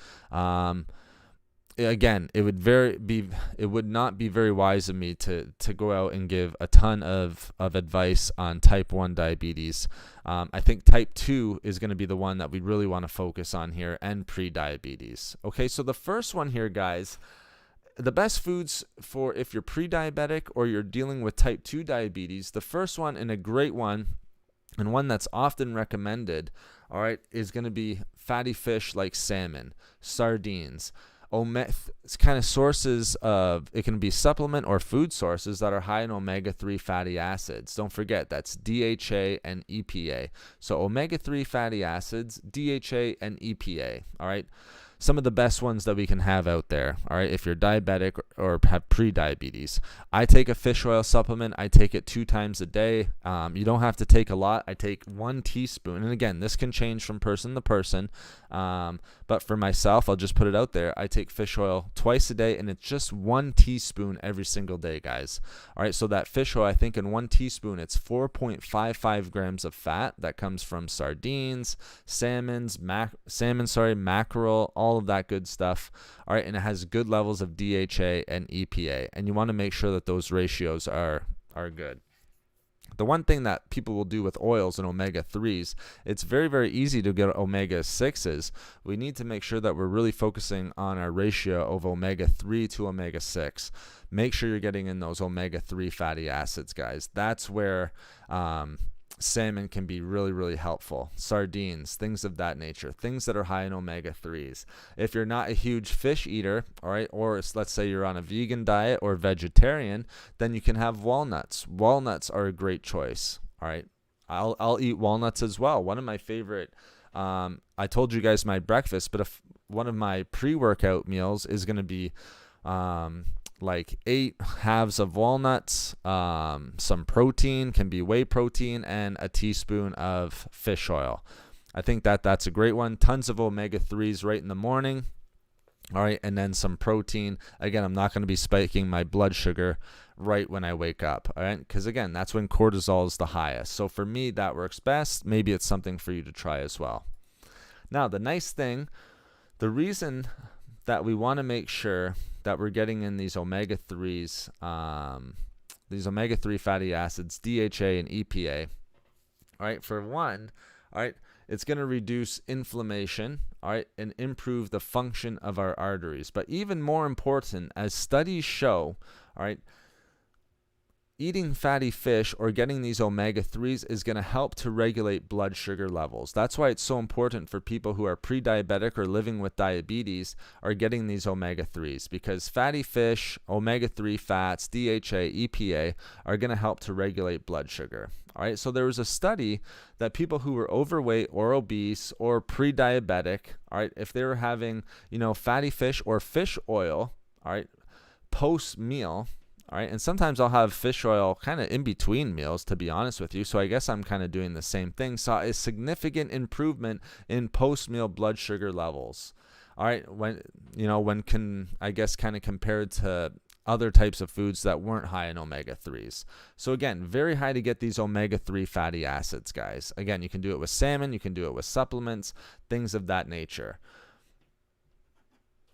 Again, it would not be very wise of me to go out and give a ton of advice on type 1 diabetes. I think type 2 is going to be the one that we really want to focus on here, and pre-diabetes. Okay, so the first one here, guys, the best foods for if you're pre-diabetic or you're dealing with type 2 diabetes, the first one, and a great one, and one that's often recommended, all right, is going to be fatty fish like salmon, sardines, kind of sources of, it can be supplement or food sources that are high in omega-3 fatty acids. Don't forget, that's DHA and EPA. So omega-3 fatty acids, DHA and EPA, all right? Some of the best ones that we can have out there, all right, if you're diabetic or have pre-diabetes. I take a fish oil supplement. I take it 2 times a day. You don't have to take a lot. I take 1 teaspoon. And again, this can change from person to person. But for myself, I'll just put it out there. I take fish oil twice a day, and it's just 1 teaspoon every single day, guys. All right, so that fish oil, I think in 1 teaspoon, it's 4.55 grams of fat that comes from sardines, mackerel, all of that good stuff. All right, and it has good levels of DHA and EPA, and you want to make sure that those ratios are good. The one thing that people will do with oils and omega-3s, it's very, very easy to get omega-6s. We need to make sure that we're really focusing on our ratio of omega-3 to omega-6. Make sure you're getting in those omega-3 fatty acids, guys. That's where salmon can be really, really helpful. Sardines, things of that nature, things that are high in omega-3s. If you're not a huge fish eater, all right, or let's say you're on a vegan diet or vegetarian, then you can have walnuts. Walnuts are a great choice, all right? I'll eat walnuts as well. One of my favorite, I told you guys my breakfast, but one of my pre-workout meals is going to be like 8 halves of walnuts, some protein, can be whey protein, and a teaspoon of fish oil. I think that's a great one. Tons of omega-3s right in the morning. All right, and then some protein. Again, I'm not going to be spiking my blood sugar right when I wake up, all right? Because again, that's when cortisol is the highest. So for me, that works best. Maybe it's something for you to try as well. Now, the nice thing, the reason that we want to make sure that we're getting in these omega-3s, these omega-3 fatty acids, DHA and EPA, all right, for one, all right, it's going to reduce inflammation, all right, and improve the function of our arteries. But even more important, as studies show, all right, eating fatty fish or getting these omega-3s is going to help to regulate blood sugar levels. That's why it's so important for people who are pre-diabetic or living with diabetes are getting these omega-3s, because fatty fish, omega-3 fats, DHA, EPA are going to help to regulate blood sugar. All right, so there was a study that people who were overweight or obese or pre-diabetic, all right, if they were having, fatty fish or fish oil, all right, post-meal, all right, and sometimes I'll have fish oil kind of in between meals, to be honest with you. So I guess I'm kind of doing the same thing. Saw a significant improvement in post-meal blood sugar levels. All right, when kind of compared to other types of foods that weren't high in omega-3s. So again, very high to get these omega-3 fatty acids, guys. Again, you can do it with salmon, you can do it with supplements, things of that nature.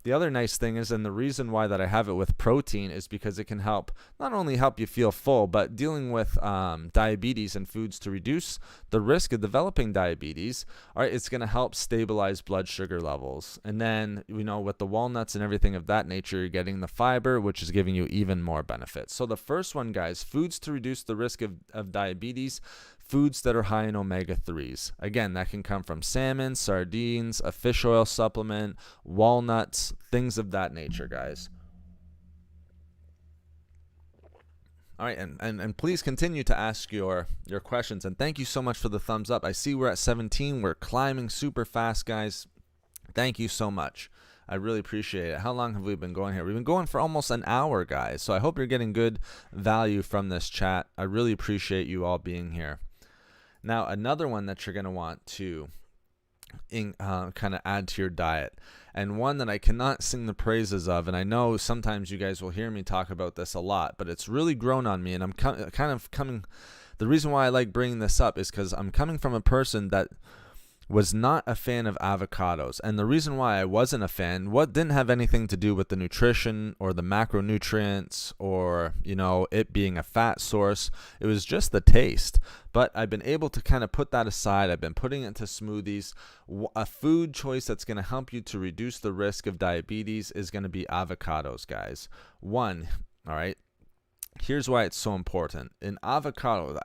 The other nice thing is, and the reason why that I have it with protein is because it can help, not only help you feel full, but dealing with diabetes and foods to reduce the risk of developing diabetes. All right, it's going to help stabilize blood sugar levels. And then, with the walnuts and everything of that nature, you're getting the fiber, which is giving you even more benefits. So the first one, guys, foods to reduce the risk of diabetes. Foods that are high in omega-3s. Again, that can come from salmon, sardines, a fish oil supplement, walnuts, things of that nature, guys. All right, and please continue to ask your questions. And thank you so much for the thumbs up. I see we're at 17. We're climbing super fast, guys. Thank you so much. I really appreciate it. How long have we been going here? We've been going for almost an hour, guys. So I hope you're getting good value from this chat. I really appreciate you all being here. Now, another one that you're going to want to kind of add to your diet, and one that I cannot sing the praises of, and I know sometimes you guys will hear me talk about this a lot, but it's really grown on me, and I'm kind of coming. The reason why I like bringing this up is because I'm coming from a person that was not a fan of avocados. And the reason why I wasn't a fan, didn't have anything to do with the nutrition or the macronutrients or, it being a fat source. It was just the taste. But I've been able to kind of put that aside. I've been putting it into smoothies. A food choice that's going to help you to reduce the risk of diabetes is going to be avocados, guys. One, all right. Here's why it's so important. In avocados,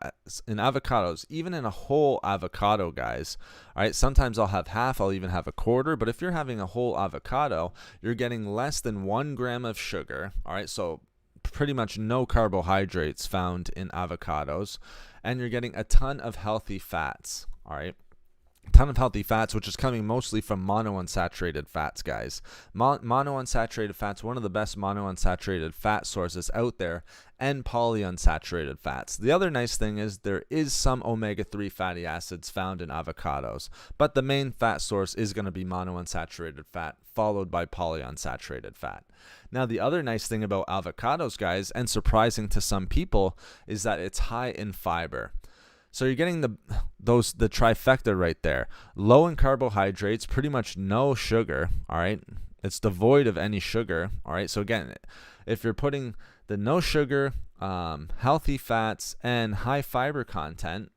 even in a whole avocado, guys, all right, sometimes I'll have half, I'll even have a quarter, but if you're having a whole avocado, you're getting less than 1 gram of sugar, all right, so pretty much no carbohydrates found in avocados, and you're getting a ton of healthy fats, all right. Ton of healthy fats, which is coming mostly from monounsaturated fats, guys. Monounsaturated fats, one of the best monounsaturated fat sources out there, and polyunsaturated fats. The other nice thing is there is some omega-3 fatty acids found in avocados, but the main fat source is going to be monounsaturated fat, followed by polyunsaturated fat. Now, the other nice thing about avocados, guys, and surprising to some people, is that it's high in fiber. So you're getting the trifecta right there. Low in carbohydrates, pretty much no sugar, all right? It's devoid of any sugar, all right? So again, if you're putting the no sugar, healthy fats, and high fiber content,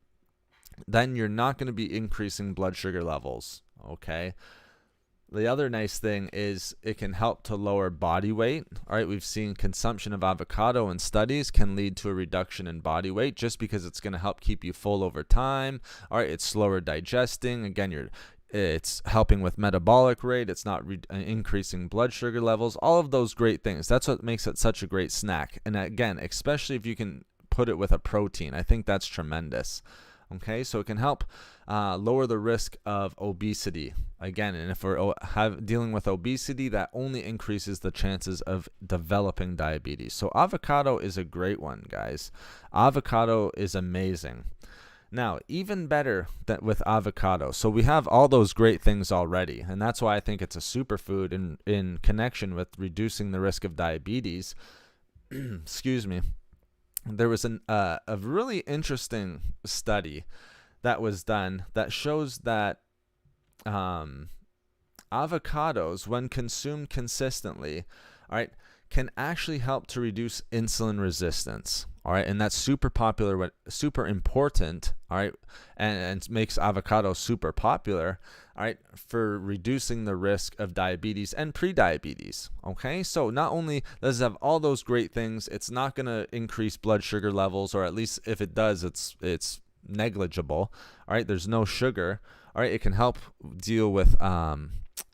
then you're not going to be increasing blood sugar levels, okay? The other nice thing is it can help to lower body weight. All right, we've seen consumption of avocado in studies can lead to a reduction in body weight just because it's going to help keep you full over time. All right, it's slower digesting. Again, it's helping with metabolic rate. It's not increasing blood sugar levels. All of those great things. That's what makes it such a great snack. And again, especially if you can put it with a protein, I think that's tremendous. Okay, so it can help lower the risk of obesity. Again, and if we're dealing with obesity, that only increases the chances of developing diabetes. So avocado is a great one, guys. Avocado is amazing. Now, even better with avocado. So we have all those great things already, and that's why I think it's a superfood in connection with reducing the risk of diabetes. Excuse me. There was a really interesting study that was done that shows that avocados, when consumed consistently, all right, can actually help to reduce insulin resistance. All right, and that's super popular, super important. All right, and makes avocado super popular. All right, for reducing the risk of diabetes and prediabetes. Okay, so not only does it have all those great things, it's not going to increase blood sugar levels, or at least if it does, it's negligible. All right, there's no sugar. All right, it can help deal with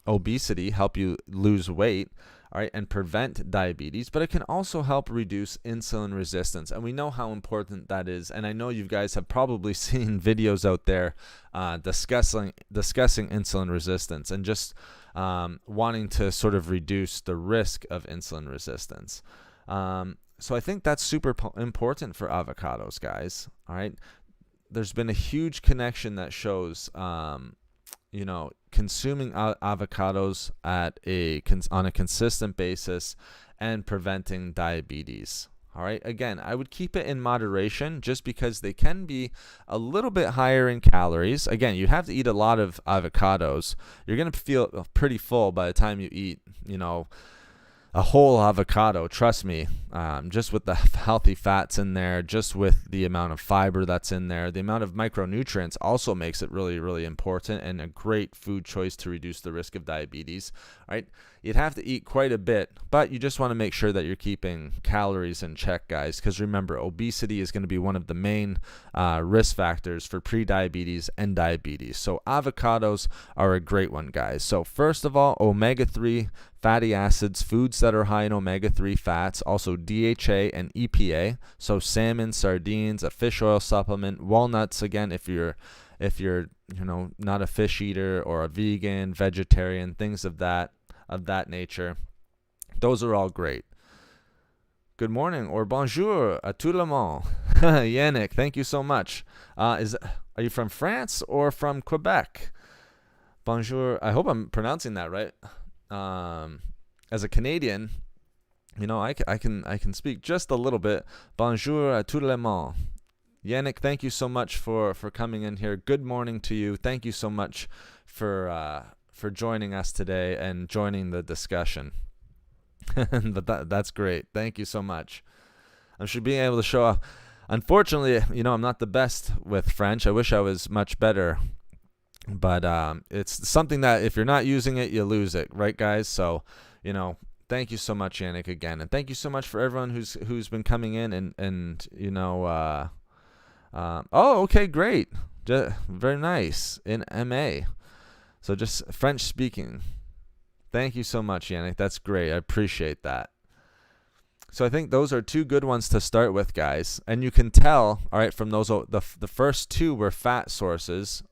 obesity, help you lose weight. All right, and prevent diabetes, but it can also help reduce insulin resistance. And we know how important that is. And I know you guys have probably seen videos out there discussing insulin resistance and just wanting to sort of reduce the risk of insulin resistance. So I think that's super important for avocados, guys. All right, there's been a huge connection that shows consuming avocados on a consistent basis and preventing diabetes. All right, again, I would keep it in moderation just because they can be a little bit higher in calories. Again, you have to eat a lot of avocados. You're going to feel pretty full by the time you eat, a whole avocado, trust me, just with the healthy fats in there, just with the amount of fiber that's in there, the amount of micronutrients also makes it really, really important and a great food choice to reduce the risk of diabetes. All right, you'd have to eat quite a bit, but you just want to make sure that you're keeping calories in check, guys, because remember, obesity is going to be one of the main risk factors for prediabetes and diabetes. So avocados are a great one, guys. So first of all, omega-3 fatty acids, foods that are high in omega-3 fats, also DHA and EPA. So salmon, sardines, a fish oil supplement, walnuts, again, if you're not a fish eater or a vegan, vegetarian, things of that nature. Those are all great. Good morning or bonjour à tout le monde. Yannick, thank you so much. Are you from France or from Quebec? Bonjour. I hope I'm pronouncing that right. As a Canadian, I can speak just a little bit. Bonjour à tout le monde. Yannick, thank you so much for coming in here. Good morning to you. Thank you so much for joining us today and joining the discussion. But that's great. Thank you so much. I should be able to show off. Unfortunately, I'm not the best with French. I wish I was much better. But it's something that if you're not using it, you lose it, right, guys? So, thank you so much, Yannick, again, and thank you so much for everyone who's been coming in and oh, okay, great, very nice in MA. So just French speaking. Thank you so much, Yannick. That's great. I appreciate that. So I think those are two good ones to start with, guys. And you can tell, all right, from those the first two were fat sources.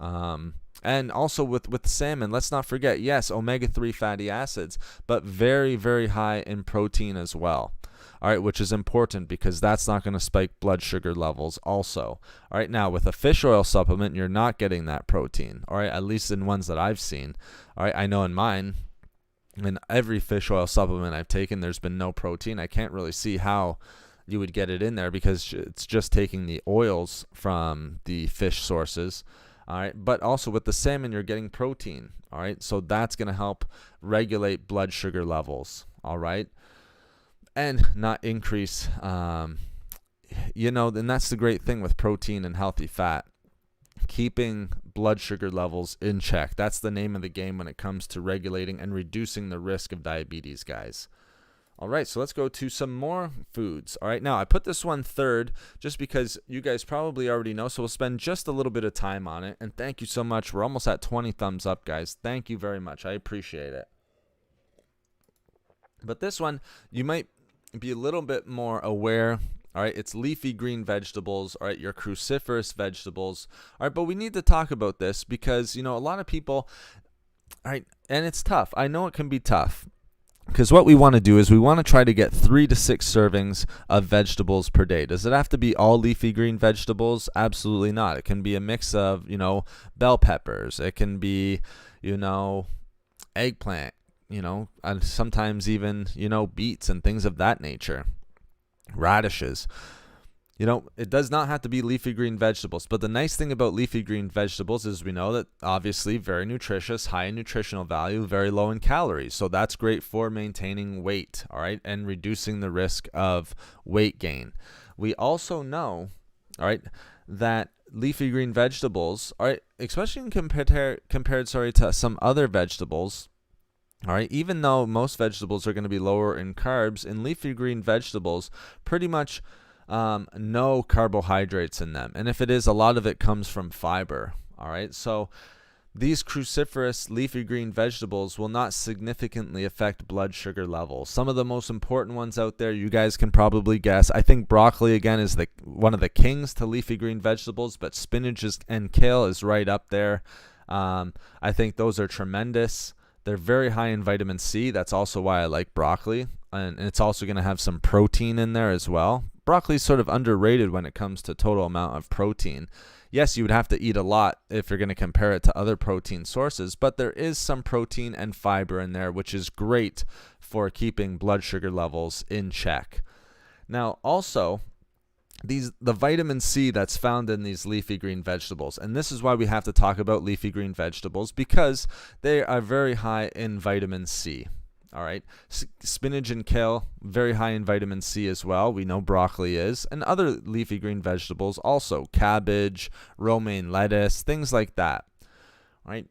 And also with salmon, let's not forget, yes, omega-3 fatty acids, but very, very high in protein as well. All right, which is important because that's not going to spike blood sugar levels also. All right, now with a fish oil supplement, you're not getting that protein. All right, at least in ones that I've seen. All right, I know in mine, in every fish oil supplement I've taken, there's been no protein. I can't really see how you would get it in there because it's just taking the oils from the fish sources. All right, but also with the salmon, you're getting protein. All right, so that's going to help regulate blood sugar levels. All right, and not increase, and that's the great thing with protein and healthy fat. Keeping blood sugar levels in check. That's the name of the game when it comes to regulating and reducing the risk of diabetes, guys. All right, so let's go to some more foods. All right, now I put this one third just because you guys probably already know, so we'll spend just a little bit of time on it. And thank you so much. We're almost at 20 thumbs up, guys. Thank you very much. I appreciate it. But this one, you might be a little bit more aware. All right, it's leafy green vegetables, all right, your cruciferous vegetables. All right, but we need to talk about this because, a lot of people, all right, and it's tough. I know it can be tough because what we want to do is we want to try to get 3 to 6 servings of vegetables per day. Does it have to be all leafy green vegetables? Absolutely not. It can be a mix of, bell peppers. It can be, eggplant, and sometimes even, beets and things of that nature. Radishes. It does not have to be leafy green vegetables. But the nice thing about leafy green vegetables is we know that obviously very nutritious, high in nutritional value, very low in calories. So that's great for maintaining weight, all right, and reducing the risk of weight gain. We also know, all right, that leafy green vegetables, all right, especially compared to some other vegetables, all right, even though most vegetables are going to be lower in carbs, in leafy green vegetables, pretty much no carbohydrates in them. And if it is, a lot of it comes from fiber. All right, so these cruciferous leafy green vegetables will not significantly affect blood sugar levels. Some of the most important ones out there, you guys can probably guess. I think broccoli, again, is one of the kings to leafy green vegetables, but spinach and kale is right up there. I think those are tremendous. They're very high in vitamin C. That's also why I like broccoli. And it's also going to have some protein in there as well. Broccoli is sort of underrated when it comes to total amount of protein. Yes, you would have to eat a lot if you're going to compare it to other protein sources, but there is some protein and fiber in there, which is great for keeping blood sugar levels in check. Now, also, the vitamin C that's found in these leafy green vegetables, and this is why we have to talk about leafy green vegetables, because they are very high in vitamin C. All right, spinach and kale, very high in vitamin C as well. We know broccoli is, and other leafy green vegetables also, cabbage, romaine lettuce, things like that. All right.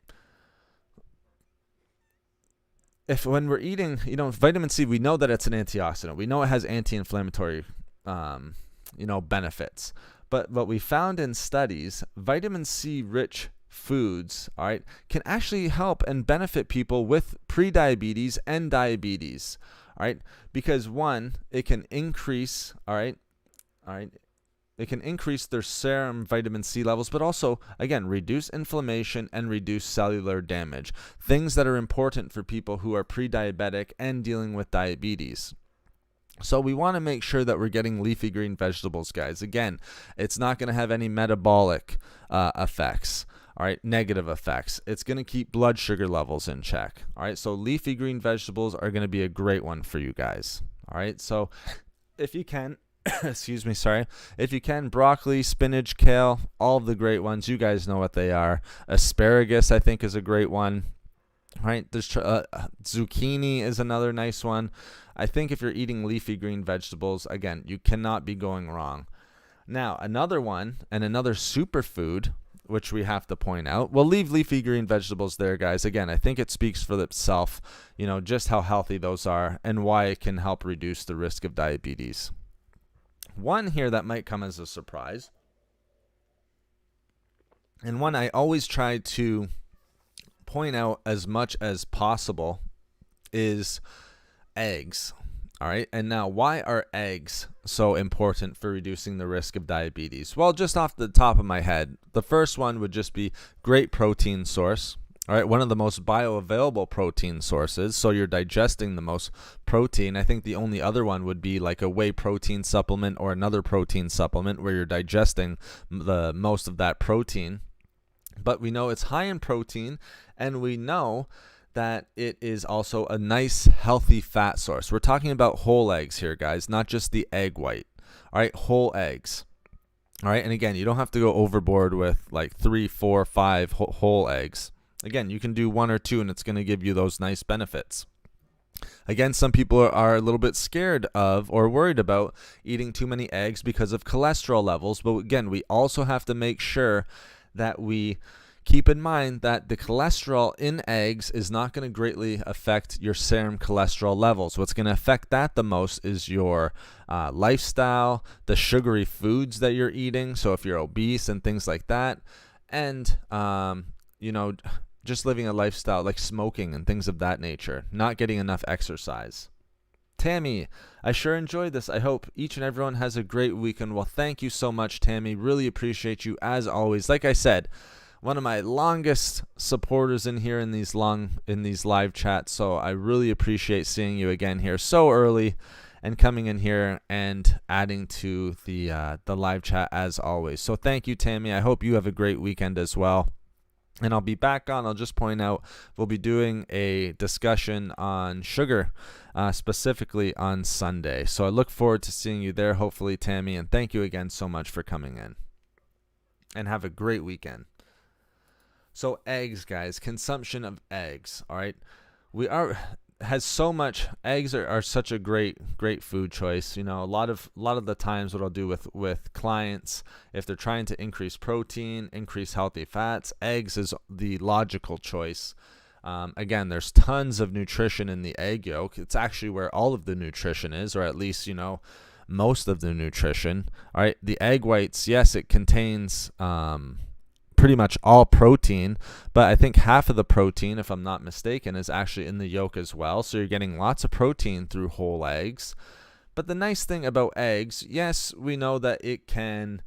When we're eating, vitamin C, we know that it's an antioxidant. We know it has anti-inflammatory benefits. But what we found in studies, vitamin C rich foods, all right, can actually help and benefit people with prediabetes and diabetes, all right, because one, it can increase, it can increase their serum vitamin C levels, but also, again, reduce inflammation and reduce cellular damage, things that are important for people who are pre-diabetic and dealing with diabetes. So we want to make sure that we're getting leafy green vegetables, guys. Again, it's not going to have any metabolic effects, all right, negative effects. It's going to keep blood sugar levels in check, all right? So leafy green vegetables are going to be a great one for you guys, all right? So if you can, if you can, broccoli, spinach, kale, all of the great ones, you guys know what they are. Asparagus, I think, is a great one. Right, there's zucchini is another nice one. I think if you're eating leafy green vegetables, again, you cannot be going wrong. Now, another one and another superfood, which we have to point out, we'll leave leafy green vegetables there, guys. Again, I think it speaks for itself, just how healthy those are and why it can help reduce the risk of diabetes. One here that might come as a surprise, and one I always try to point out as much as possible, is eggs. All right, and now why are eggs so important for reducing the risk of diabetes? Well, just off the top of my head, the first one would just be great protein source. All right, one of the most bioavailable protein sources, so you're digesting the most protein. I think the only other one would be like a whey protein supplement or another protein supplement where you're digesting the most of that protein. But we know it's high in protein, and we know that it is also a nice, healthy fat source. We're talking about whole eggs here, guys, not just the egg white. All right, whole eggs. All right, and again, you don't have to go overboard with like 3, 4, 5 whole eggs. Again, you can do 1 or 2, and it's going to give you those nice benefits. Again, some people are a little bit scared of or worried about eating too many eggs because of cholesterol levels. But again, we also have to make sure that we keep in mind that the cholesterol in eggs is not going to greatly affect your serum cholesterol levels. What's going to affect that the most is your lifestyle, the sugary foods that you're eating. So if you're obese and things like that, and just living a lifestyle like smoking and things of that nature, not getting enough exercise. Tammy, I sure enjoyed this. I hope each and everyone has a great weekend. Well, thank you so much, Tammy. Really appreciate you as always. Like I said, one of my longest supporters in here in these live chats. So I really appreciate seeing you again here so early and coming in here and adding to the live chat as always. So thank you, Tammy. I hope you have a great weekend as well. And I'll be back on, I'll just point out, we'll be doing a discussion on sugar, specifically on Sunday. So I look forward to seeing you there, hopefully, Tammy. And thank you again so much for coming in. And have a great weekend. So eggs, guys, consumption of eggs, all right? Eggs are such a great food choice. You know, a lot of the times what I'll do with clients, if they're trying to increase protein, increase healthy fats, eggs is the logical choice. Again, there's tons of nutrition in the egg yolk. It's actually where all of the nutrition is, or at least, you know, most of the nutrition. All right, the egg whites, yes, it contains pretty much all protein, but I think half of the protein, if I'm not mistaken, is actually in the yolk as well. So you're getting lots of protein through whole eggs. But the nice thing about eggs, yes, we know that it can,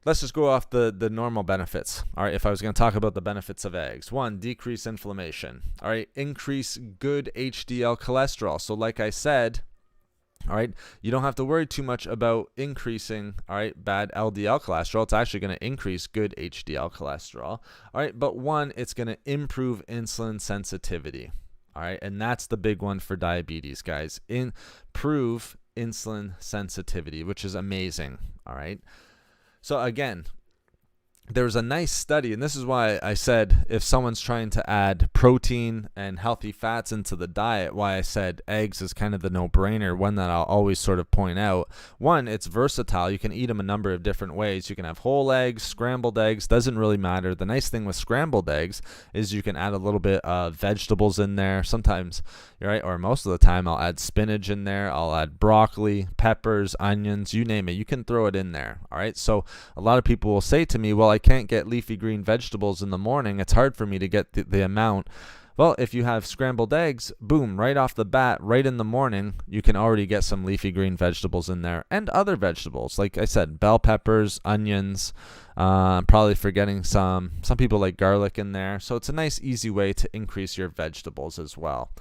let's just go off the normal benefits. All right, if I was going to talk about the benefits of eggs, 1, decrease inflammation. All right, increase good HDL cholesterol. So like I said, all right, you don't have to worry too much about increasing, all right, bad LDL cholesterol. It's actually going to increase good HDL cholesterol. All right, but 1, it's going to improve insulin sensitivity. All right, and that's the big one for diabetes, guys. Improve insulin sensitivity, which is amazing. All right, so again, there's a nice study, and this is why I said if someone's trying to add protein and healthy fats into the diet, why I said eggs is kind of the no-brainer, one that I'll always sort of point out. 1, it's versatile. You can eat them a number of different ways. You can have whole eggs, scrambled eggs, doesn't really matter. The nice thing with scrambled eggs is you can add a little bit of vegetables in there. Sometimes, right, or most of the time, I'll add spinach in there. I'll add broccoli, peppers, onions, you name it. You can throw it in there, all right? So a lot of people will say to me, well, I can't get leafy green vegetables in the morning. It's hard for me to get the amount. Well, if you have scrambled eggs, boom, right off the bat, right in the morning, you can already get some leafy green vegetables in there and other vegetables. Like I said, bell peppers, onions, probably forgetting some people like garlic in there. So it's a nice, easy way to increase your vegetables as well.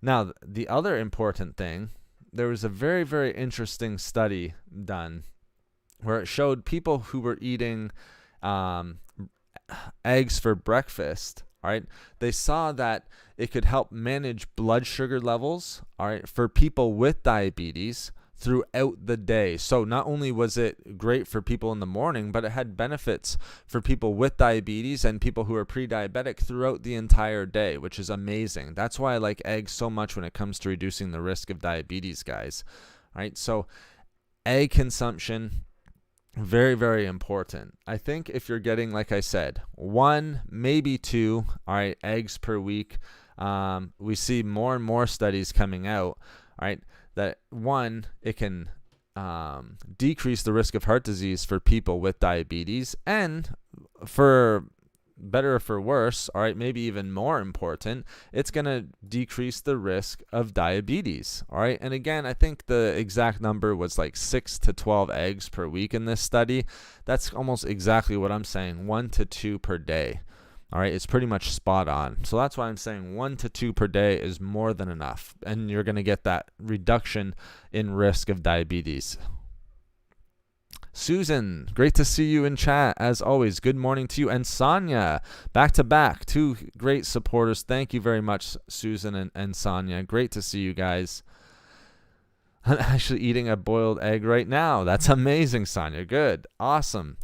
Now, the other important thing, there was a very, very interesting study done where it showed people who were eating eggs for breakfast, all right, they saw that it could help manage blood sugar levels, all right, for people with diabetes throughout the day. So not only was it great for people in the morning, but it had benefits for people with diabetes and people who are pre-diabetic throughout the entire day, which is amazing. That's why I like eggs so much when it comes to reducing the risk of diabetes, guys. All right, so egg consumption, very, very important. I think if you're getting, like I said, 1, maybe 2, all right, eggs per week, we see more and more studies coming out, all right, that 1, it can decrease the risk of heart disease for people with diabetes, and for better or for worse, all right, maybe even more important, it's going to decrease the risk of diabetes, all right? And again, I think the exact number was like 6 to 12 eggs per week in this study. That's almost exactly what I'm saying, 1 to 2 per day, all right? It's pretty much spot on. So that's why I'm saying 1 to 2 per day is more than enough, and you're going to get that reduction in risk of diabetes. Susan, great to see you in chat as always. Good morning to you. And Sonia, back to back, 2 great supporters. Thank you very much, Susan and Sonia. Great to see you guys. I'm actually eating a boiled egg right now. That's amazing, Sonia. Good. Awesome.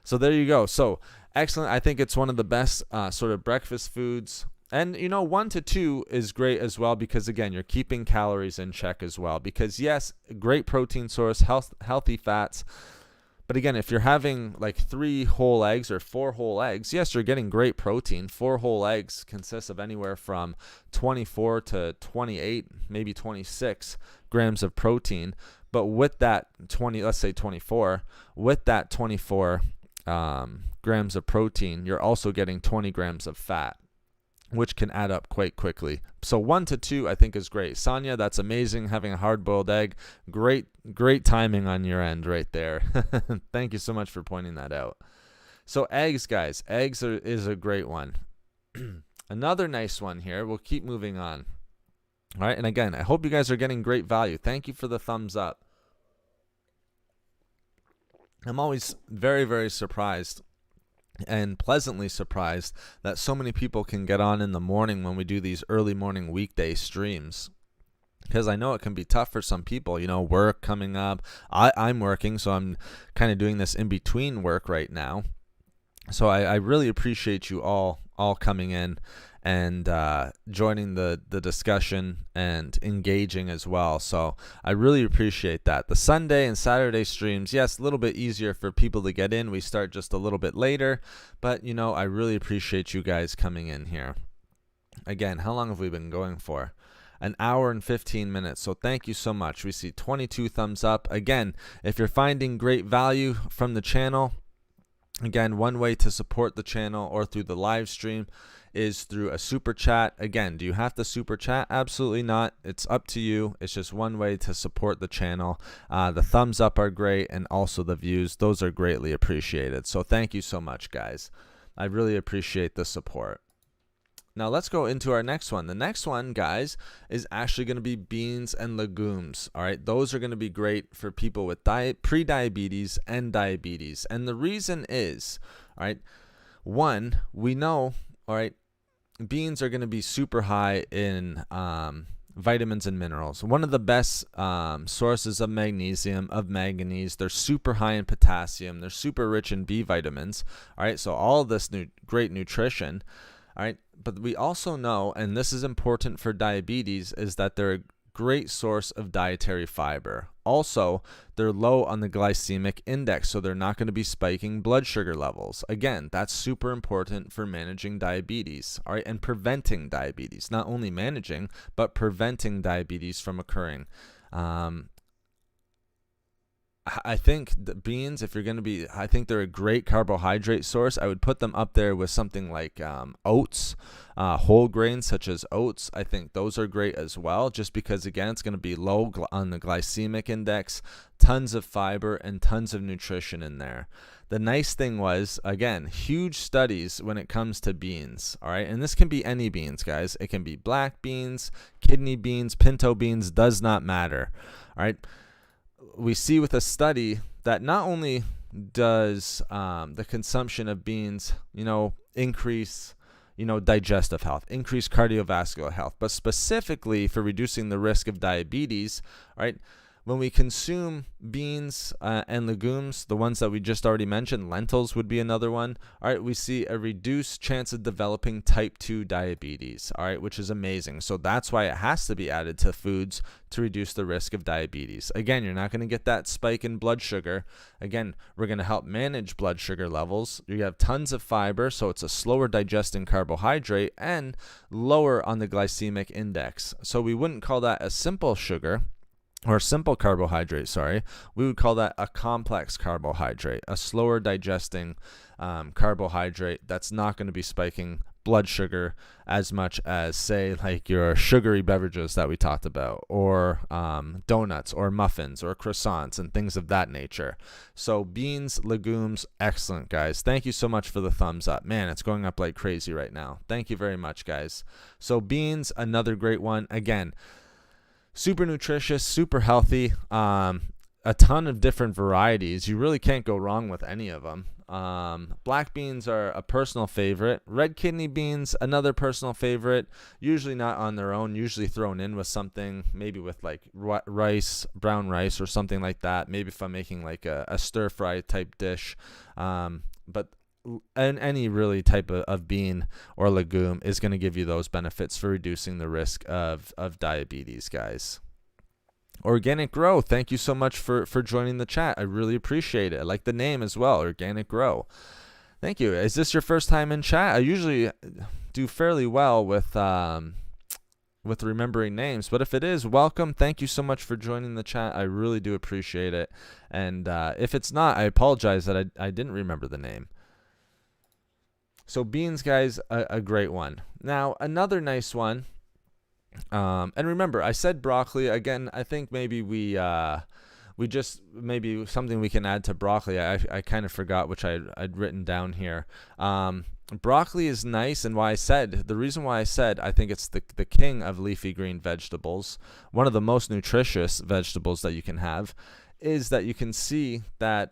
So there you go. So excellent. I think it's one of the best sort of breakfast foods. And, you know, 1 to 2 is great as well because, again, you're keeping calories in check as well. Because, yes, great protein source, healthy fats. But again, if you're having like 3 whole eggs or 4 whole eggs, yes, you're getting great protein. 4 whole eggs consists of anywhere from 24 to 28, maybe 26 grams of protein. But with that 20, let's say 24, with that 24 grams of protein, you're also getting 20 grams of fat, which can add up quite quickly. So 1 to 2, I think, is great. Sonia, that's amazing, having a hard-boiled egg. Great timing on your end right there. Thank you so much for pointing that out. So eggs, guys. Eggs is a great one. Another nice one here. We'll keep moving on. All right, and again, I hope you guys are getting great value. Thank you for the thumbs up. I'm always very, very surprised and pleasantly surprised that so many people can get on in the morning when we do these early morning weekday streams. Because I know it can be tough for some people, work coming up. I'm working, so I'm kind of doing this in between work right now. So I really appreciate you all coming in and joining the discussion and engaging as well. So I really appreciate that. The Sunday and Saturday streams, yes, a little bit easier for people to get in. We start just a little bit later, but I really appreciate you guys coming in here. Again, how long have we been going for? An hour and 15 minutes. So thank you so much. We see 22 thumbs up. Again, if you're finding great value from the channel, again, one way to support the channel or through the live stream is through a super chat. Again, do you have to super chat? Absolutely not. It's up to you. It's just one way to support the channel. The thumbs up are great, and also the views. Those are greatly appreciated. So thank you so much, guys. I really appreciate the support. Now let's go into our next one. The next one, guys, is actually going to be beans and legumes. All right, those are going to be great for people with pre-diabetes and diabetes. And the reason is, all right, one, we know, all right, beans are going to be super high in vitamins and minerals. One of the best sources of magnesium, of manganese. They're super high in potassium. They're super rich in B vitamins. All right, so all of this great nutrition. All right, but we also know, and this is important for diabetes, is that they're a great source of dietary fiber. Also, they're low on the glycemic index, so they're not going to be spiking blood sugar levels. Again, that's super important for managing diabetes, all right, and preventing diabetes. Not only managing, but preventing diabetes from occurring. I think the beans, if you're going to be, I think they're a great carbohydrate source. I would put them up there with something like oats, whole grains such as oats. I think those are great as well, just because, again, it's going to be low on the glycemic index, tons of fiber, and tons of nutrition in there. The nice thing was, again, huge studies when it comes to beans, all right? And this can be any beans, guys. It can be black beans, kidney beans, pinto beans, does not matter, all right? We see with a study that not only does the consumption of beans, increase, digestive health, increase cardiovascular health, but specifically for reducing the risk of diabetes, right? When we consume beans and legumes, the ones that we just already mentioned, lentils would be another one, all right, we see a reduced chance of developing type 2 diabetes, all right, which is amazing. So that's why it has to be added to foods to reduce the risk of diabetes. Again, you're not going to get that spike in blood sugar. Again, we're going to help manage blood sugar levels. You have tons of fiber, so it's a slower digesting carbohydrate and lower on the glycemic index. So we wouldn't call that a simple sugar, or simple carbohydrate, we would call that a complex carbohydrate, a slower digesting carbohydrate that's not going to be spiking blood sugar as much as, say, like your sugary beverages that we talked about, or donuts or muffins or croissants and things of that nature. So beans, legumes, excellent, guys. Thank you so much for the thumbs up. Man, it's going up like crazy right now. Thank you very much, guys. So beans, another great one. Again, super nutritious, super healthy, a ton of different varieties. You really can't go wrong with any of them. Black beans are a personal favorite. Red kidney beans, another personal favorite. Usually not on their own, usually thrown in with something, maybe with like rice, brown rice or something like that. Maybe if I'm making like a stir fry type dish. But any really type of bean or legume is going to give you those benefits for reducing the risk of diabetes, guys. Organic Grow, thank you so much for joining the chat. I really appreciate it. I like the name as well, Organic Grow. Thank you. Is this your first time in chat? I usually do fairly well with remembering names, but if it is, welcome. Thank you so much for joining the chat. I really do appreciate it. And if it's not, I apologize that I didn't remember the name. So beans, guys, a great one. Now, another nice one, and remember, I said broccoli. Again, I think maybe we just, maybe something we can add to broccoli. I kind of forgot, which I'd written down here. Broccoli is nice, and the reason why I said I think it's the king of leafy green vegetables, one of the most nutritious vegetables that you can have, is that you can see that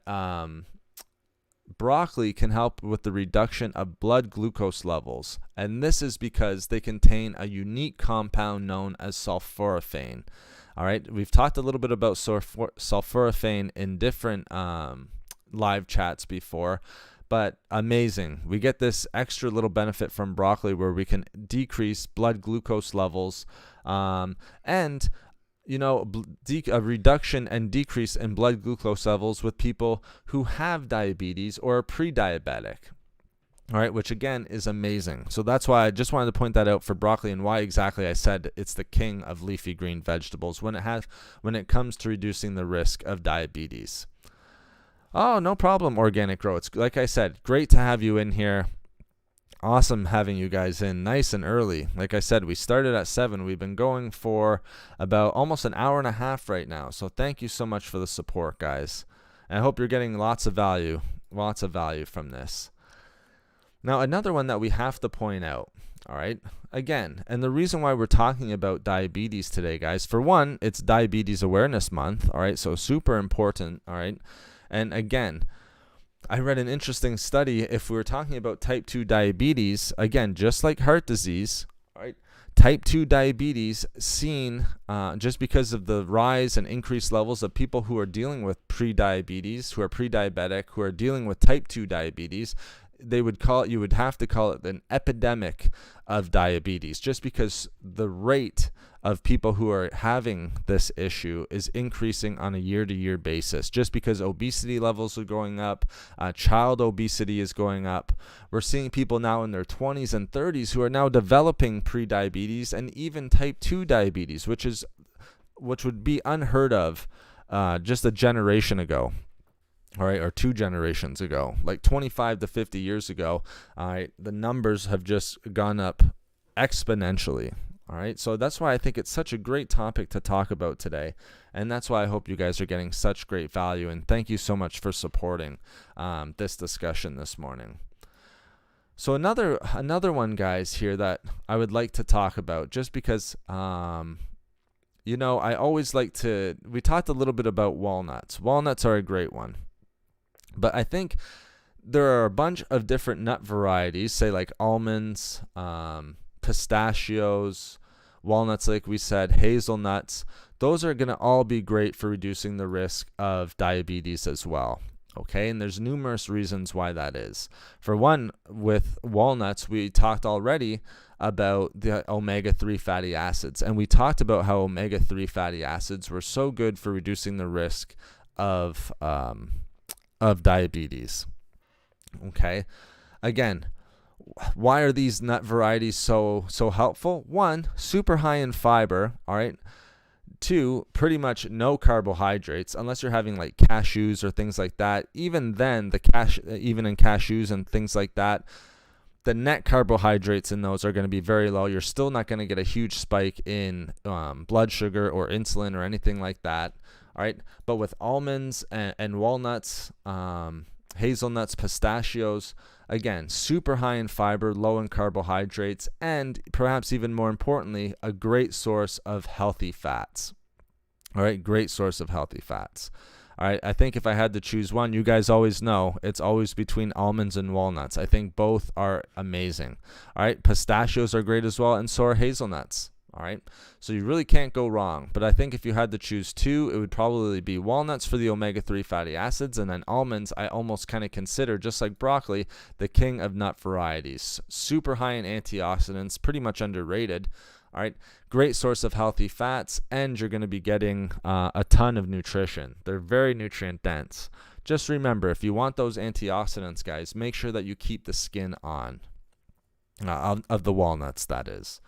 broccoli can help with the reduction of blood glucose levels, and this is because they contain a unique compound known as sulforaphane. All right, we've talked a little bit about sulforaphane in different live chats before, but amazing. We get this extra little benefit from broccoli where we can decrease blood glucose levels, and a reduction and decrease in blood glucose levels with people who have diabetes or are pre-diabetic. All right, which again is amazing. So that's why I just wanted to point that out for broccoli, and why exactly I said it's the king of leafy green vegetables when it comes to reducing the risk of diabetes. Oh, no problem, Organic Grow. It's like I said, great to have you in here. Awesome having you guys in nice and early. Like I said, we started at 7. We've been going for about almost an hour and a half right now. So thank you so much for the support, guys. And I hope you're getting lots of value from this. Now, another one that we have to point out, all right, again, and the reason why we're talking about diabetes today, guys, for one, it's Diabetes Awareness Month, all right, so super important, all right. And again, I read an interesting study. If we were talking about type 2 diabetes, again, just like heart disease, right? Type 2 diabetes seen just because of the rise and increased levels of people who are dealing with pre-diabetes, who are pre-diabetic, who are dealing with type 2 diabetes. You would have to call it an epidemic of diabetes, just because the rate of people who are having this issue is increasing on a year-to-year basis, just because obesity levels are going up, child obesity is going up. We're seeing people now in their 20s and 30s who are now developing pre-diabetes and even type 2 diabetes, which would be unheard of just a generation ago. All right, or 2 generations ago, like 25 to 50 years ago. All right, the numbers have just gone up exponentially. All right, so that's why I think it's such a great topic to talk about today, and that's why I hope you guys are getting such great value, and thank you so much for supporting this discussion this morning. So another one, guys, here that I would like to talk about, just because I always like to. We talked a little bit about walnuts. Walnuts are a great one. But I think there are a bunch of different nut varieties, say like almonds, pistachios, walnuts, like we said, hazelnuts. Those are going to all be great for reducing the risk of diabetes as well. Okay, and there's numerous reasons why that is. For one, with walnuts, we talked already about the omega-3 fatty acids, and we talked about how omega-3 fatty acids were so good for reducing the risk of diabetes. Okay, again, why are these nut varieties so helpful? One, super high in fiber. All right. 2, pretty much no carbohydrates unless you're having like cashews or things like that. Even then, even in cashews and things like that, the net carbohydrates in those are going to be very low. You're still not going to get a huge spike in blood sugar or insulin or anything like that. All right, but with almonds and walnuts, hazelnuts, pistachios, again, super high in fiber, low in carbohydrates, and perhaps even more importantly, a great source of healthy fats. All right, great source of healthy fats. All right, I think if I had to choose one, you guys always know it's always between almonds and walnuts. I think both are amazing. All right, pistachios are great as well, and so are hazelnuts. All right, so you really can't go wrong. But I think if you had to choose 2, it would probably be walnuts for the omega-3 fatty acids, and then almonds I almost kind of consider, just like broccoli, the king of nut varieties. Super high in antioxidants, pretty much underrated. All right, great source of healthy fats, and you're going to be getting a ton of nutrition. They're very nutrient dense. Just remember, if you want those antioxidants, guys, make sure that you keep the skin on of the walnuts, that is.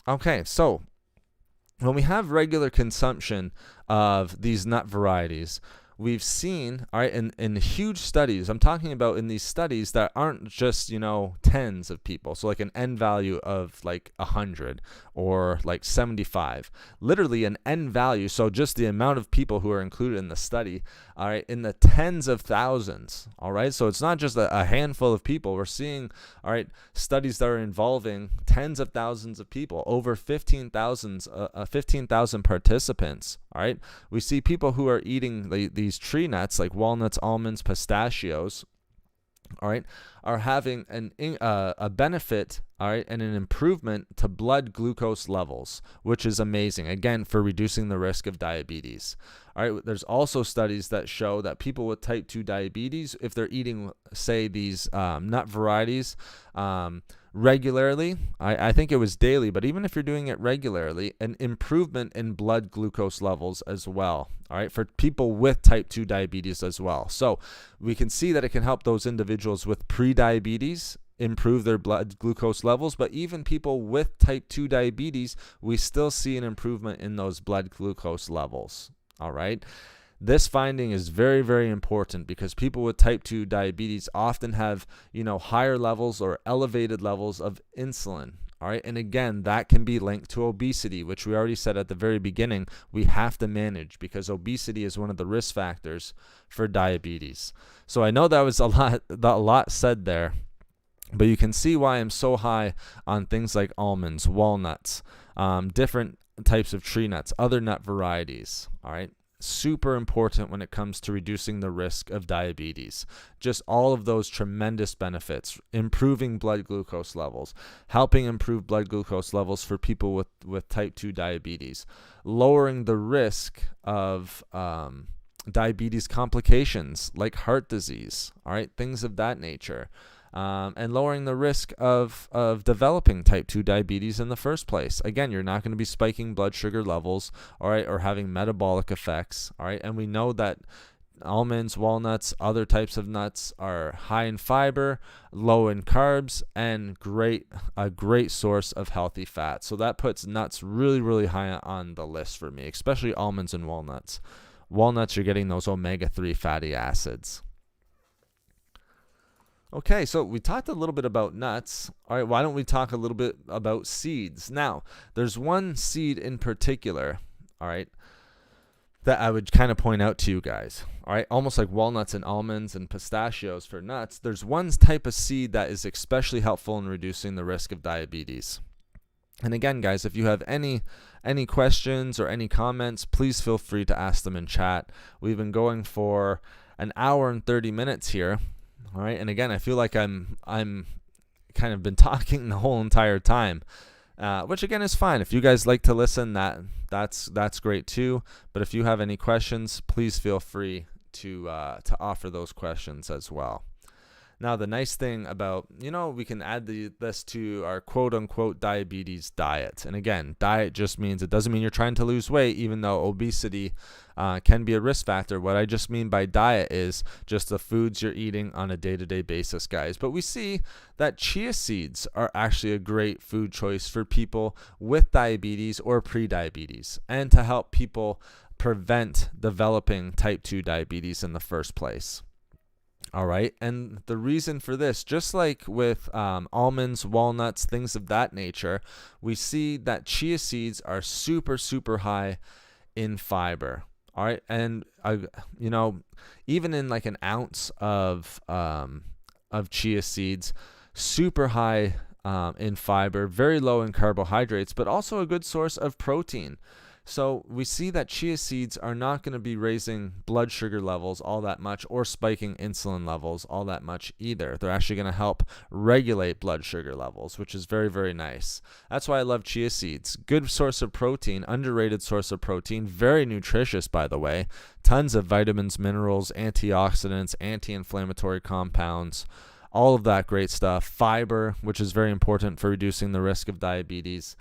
Okay, so when we have regular consumption of these nut varieties, we've seen, all right, in huge studies, I'm talking about in these studies that aren't just, tens of people. So like an N value of like 100 or like 75. Literally an N value, so just the amount of people who are included in the study, all right, in the tens of thousands, all right? So it's not just a handful of people. We're seeing, all right, studies that are involving tens of thousands of people, over 15,000 participants, All right. We see people who are eating these tree nuts like walnuts, almonds, pistachios, all right, are having a benefit, all right, and an improvement to blood glucose levels, which is amazing, again, for reducing the risk of diabetes. All right, there's also studies that show that people with type 2 diabetes, if they're eating, say, these nut varieties regularly, I think it was daily, but even if you're doing it regularly, an improvement in blood glucose levels as well, all right, for people with type 2 diabetes as well. So we can see that it can help those individuals with pre-diabetes improve their blood glucose levels, but even people with type 2 diabetes, we still see an improvement in those blood glucose levels, all right? This finding is very, very important because people with type 2 diabetes often have, higher levels or elevated levels of insulin. All right. And again, that can be linked to obesity, which we already said at the very beginning, we have to manage because obesity is one of the risk factors for diabetes. So I know that was a lot said there, but you can see why I'm so high on things like almonds, walnuts, different types of tree nuts, other nut varieties. All right. Super important when it comes to reducing the risk of diabetes. Just all of those tremendous benefits, improving blood glucose levels, helping improve blood glucose levels for people with type 2 diabetes, lowering the risk of diabetes complications like heart disease, all right, things of that nature. And lowering the risk of developing type 2 diabetes in the first place. Again, you're not going to be spiking blood sugar levels, all right, or having metabolic effects, all right? And we know that almonds, walnuts, other types of nuts are high in fiber, low in carbs, and a great source of healthy fat. So that puts nuts really, really high on the list for me, especially almonds and walnuts. Walnuts, you're getting those omega-3 fatty acids. Okay, so we talked a little bit about nuts. All right, why don't we talk a little bit about seeds? Now, there's one seed in particular, all right, that I would kind of point out to you guys. All right, almost like walnuts and almonds and pistachios for nuts, there's one type of seed that is especially helpful in reducing the risk of diabetes. And again, guys, if you have any questions or any comments, please feel free to ask them in chat. We've been going for an hour and 30 minutes here. All right, and again, I feel like I'm kind of been talking the whole entire time, which again is fine. If you guys like to listen, that's great too. But if you have any questions, please feel free to offer those questions as well. Now, the nice thing about, we can add this to our quote-unquote diabetes diet. And again, diet just means, it doesn't mean you're trying to lose weight, even though obesity can be a risk factor. What I just mean by diet is just the foods you're eating on a day-to-day basis, guys. But we see that chia seeds are actually a great food choice for people with diabetes or pre-diabetes, and to help people prevent developing type 2 diabetes in the first place. All right. And the reason for this, just like with almonds, walnuts, things of that nature, we see that chia seeds are super, super high in fiber. All right. And, even in like an ounce of chia seeds, super high in fiber, very low in carbohydrates, but also a good source of protein. So we see that chia seeds are not going to be raising blood sugar levels all that much or spiking insulin levels all that much either. They're actually going to help regulate blood sugar levels, which is very, very nice. That's why I love chia seeds. Good source of protein, underrated source of protein, very nutritious, by the way. Tons of vitamins, minerals, antioxidants, anti-inflammatory compounds, all of that great stuff. Fiber, which is very important for reducing the risk of diabetes.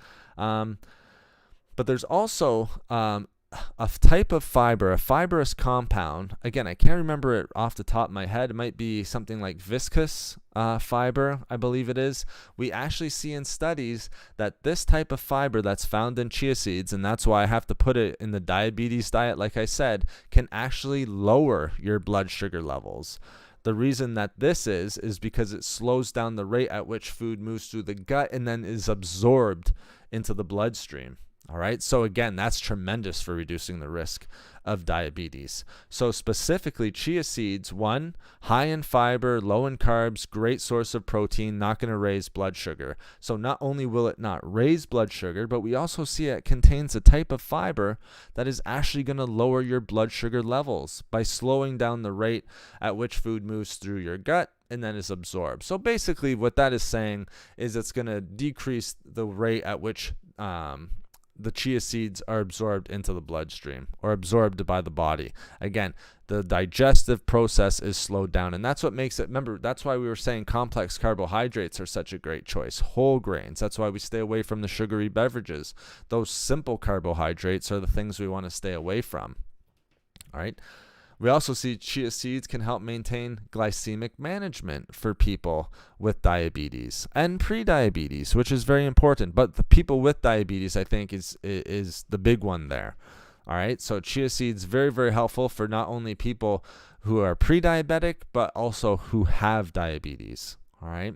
But there's also a type of fiber, a fibrous compound. Again, I can't remember it off the top of my head. It might be something like viscous fiber, I believe it is. We actually see in studies that this type of fiber that's found in chia seeds, and that's why I have to put it in the diabetes diet, like I said, can actually lower your blood sugar levels. The reason that this is because it slows down the rate at which food moves through the gut and then is absorbed into the bloodstream. All right. So again, that's tremendous for reducing the risk of diabetes. So specifically, chia seeds, one, high in fiber, low in carbs, great source of protein, not going to raise blood sugar. So not only will it not raise blood sugar, but we also see it contains a type of fiber that is actually going to lower your blood sugar levels by slowing down the rate at which food moves through your gut and then is absorbed. So basically what that is saying is it's going to decrease the rate at which the chia seeds are absorbed into the bloodstream or absorbed by the body. Again, the digestive process is slowed down, and that's what makes it. Remember, that's why we were saying complex carbohydrates are such a great choice. Whole grains, that's why we stay away from the sugary beverages. Those simple carbohydrates are the things we want to stay away from. All right. We also see chia seeds can help maintain glycemic management for people with diabetes and pre-diabetes, which is very important. But the people with diabetes, I think, is the big one there. All right, so chia seeds very, very helpful for not only people who are pre-diabetic, but also who have diabetes. All right.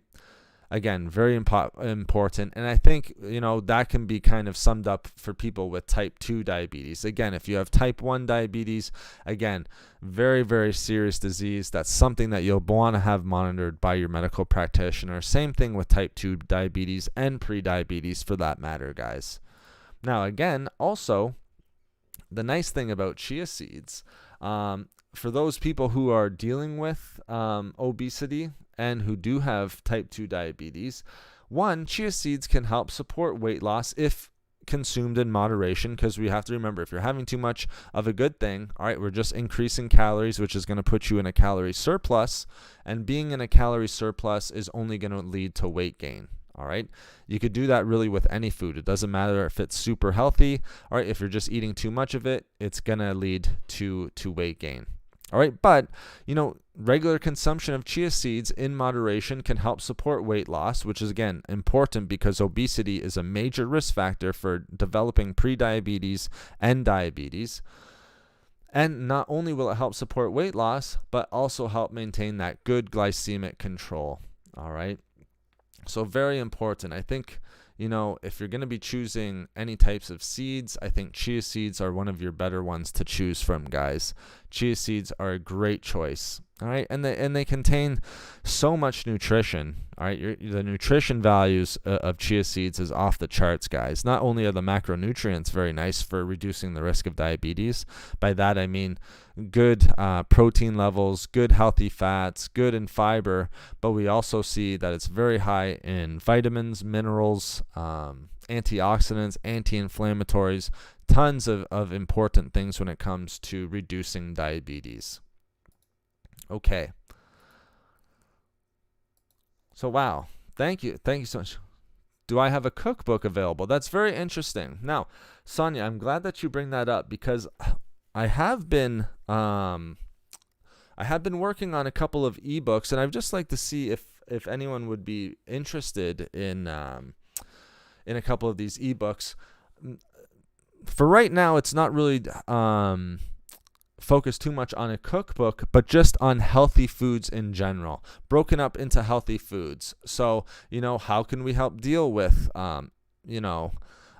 Again, very important. And I think, that can be kind of summed up for people with type 2 diabetes. Again, if you have type 1 diabetes, again, very, very serious disease. That's something that you'll want to have monitored by your medical practitioner. Same thing with type 2 diabetes and pre-diabetes for that matter, guys. Now, again, also, the nice thing about chia seeds, for those people who are dealing with obesity and who do have type 2 diabetes, one, chia seeds can help support weight loss if consumed in moderation, because we have to remember, if you're having too much of a good thing, all right, we're just increasing calories, which is going to put you in a calorie surplus, and being in a calorie surplus is only going to lead to weight gain. All right. You could do that really with any food. It doesn't matter if it's super healthy. All right. If you're just eating too much of it, it's going to lead to weight gain. All right. But, regular consumption of chia seeds in moderation can help support weight loss, which is, again, important because obesity is a major risk factor for developing prediabetes and diabetes. And not only will it help support weight loss, but also help maintain that good glycemic control. All right. So very important. I think, if you're going to be choosing any types of seeds, I think chia seeds are one of your better ones to choose from, guys. Chia seeds are a great choice. All right. And they contain so much nutrition. All right. The nutrition values of chia seeds is off the charts, guys. Not only are the macronutrients very nice for reducing the risk of diabetes, by that I mean good protein levels, good healthy fats, good in fiber, but we also see that it's very high in vitamins, minerals, antioxidants, anti-inflammatories, tons of important things when it comes to reducing diabetes. Okay. So, wow. Thank you. Thank you so much. Do I have a cookbook available? That's very interesting. Now, Sonia, I'm glad that you bring that up because I have been working on a couple of ebooks, and I'd just like to see if anyone would be interested in a couple of these ebooks. For right now, it's not really focused too much on a cookbook, but just on healthy foods in general, broken up into healthy foods. So, how can we help deal with,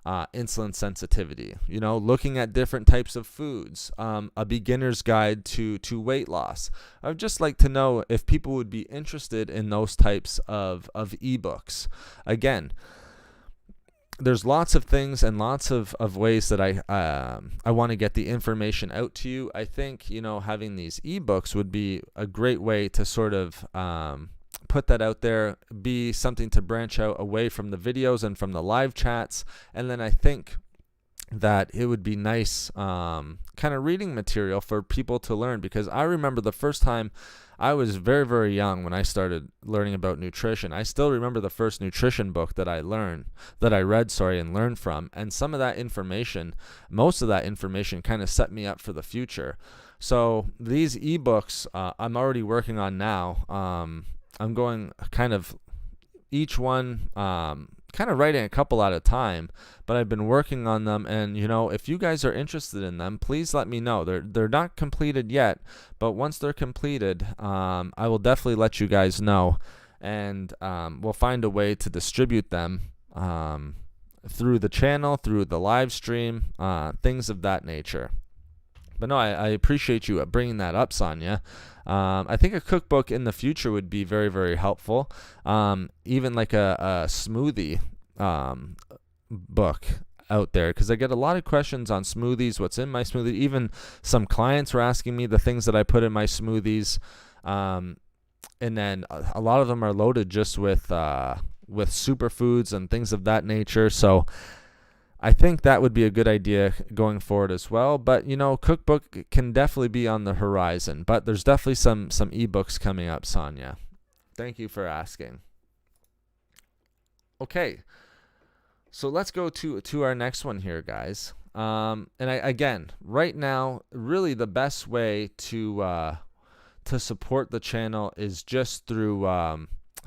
insulin sensitivity, looking at different types of foods, a beginner's guide to weight loss. I'd just like to know if people would be interested in those types of ebooks. Again, there's lots of things and lots of ways that I want to get the information out to you. I think, having these ebooks would be a great way to sort of put that out there, be something to branch out away from the videos and from the live chats. And then I think that it would be nice kind of reading material for people to learn, because I remember the first time I was very, very young when I started learning about nutrition. I still remember the first nutrition book that I read and learned from. And some of that information, most of that information kind of set me up for the future. So these ebooks I'm already working on now. I'm going kind of each one kind of writing a couple at a time, but I've been working on them, and if you guys are interested in them, please let me know. They're not completed yet, but once they're completed, I will definitely let you guys know, and we'll find a way to distribute them through the channel, through the live stream, things of that nature. But no, I appreciate you bringing that up, Sonia. I think a cookbook in the future would be very, very helpful. Even like a smoothie book out there, because I get a lot of questions on smoothies, what's in my smoothie. Even some clients were asking me the things that I put in my smoothies. And then a lot of them are loaded just with superfoods and things of that nature. So I think that would be a good idea going forward as well. But, cookbook can definitely be on the horizon. But there's definitely some ebooks coming up, Sonia. Thank you for asking. Okay, so let's go to our next one here, guys. Again, right now, really the best way to support the channel is just through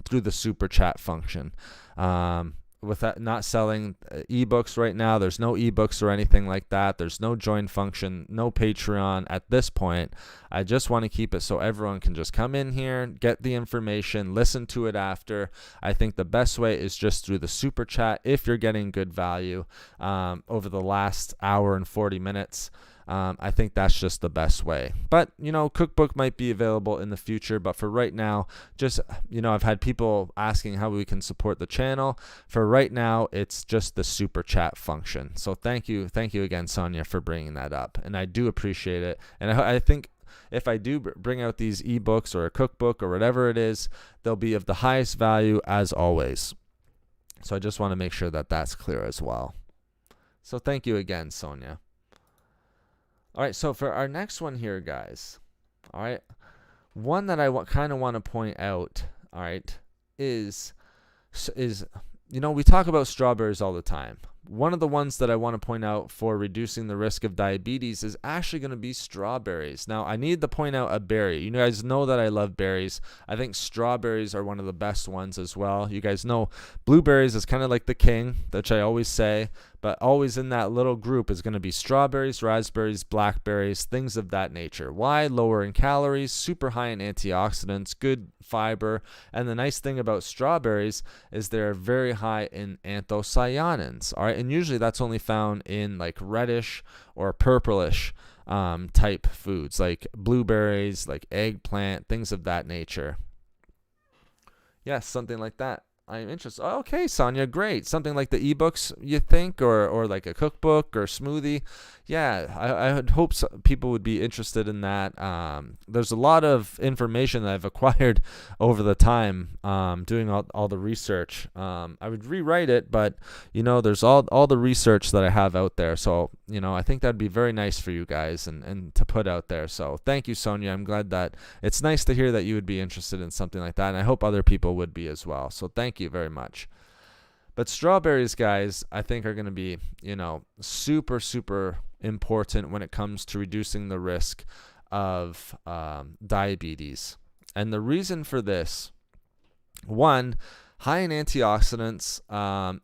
the super chat function. With that, not selling ebooks right now, there's no ebooks or anything like that. There's no join function, no Patreon at this point. I just want to keep it so everyone can just come in here, get the information, listen to it after. I think the best way is just through the super chat if you're getting good value over the last hour and 40 minutes. I think that's just the best way. But, cookbook might be available in the future. But for right now, just, I've had people asking how we can support the channel. For right now, it's just the super chat function. So thank you again, Sonia, for bringing that up. And I do appreciate it. And I think if I do bring out these ebooks or a cookbook or whatever it is, they'll be of the highest value as always. So I just want to make sure that that's clear as well. So thank you again, Sonia. All right, so for our next one here, guys, all right, one that I kind of want to point out, all right, is we talk about strawberries all the time. One of the ones that I want to point out for reducing the risk of diabetes is actually going to be strawberries. Now, I need to point out a berry. You guys know that I love berries. I think strawberries are one of the best ones as well. You guys know blueberries is kind of like the king, which I always say, but always in that little group is going to be strawberries, raspberries, blackberries, things of that nature. Why? Lower in calories, super high in antioxidants, good fiber, and the nice thing about strawberries is they're very high in anthocyanins. All right, and usually that's only found in like reddish or purplish type foods like blueberries, like eggplant, things of that nature. Yes, something like that. I'm interested. Oh, okay, Sonia, great. Something like the ebooks, you think, or like a cookbook or smoothie. Yeah, I would hope people would be interested in that. There's a lot of information that I've acquired over the time doing all the research. I would rewrite it, but, there's all the research that I have out there. So, I think that'd be very nice for you guys and to put out there. So thank you, Sonia. I'm glad that it's nice to hear that you would be interested in something like that. And I hope other people would be as well. So thank you very much. But strawberries, guys, I think are going to be, super, super important when it comes to reducing the risk of diabetes. And the reason for this, one, high in antioxidants,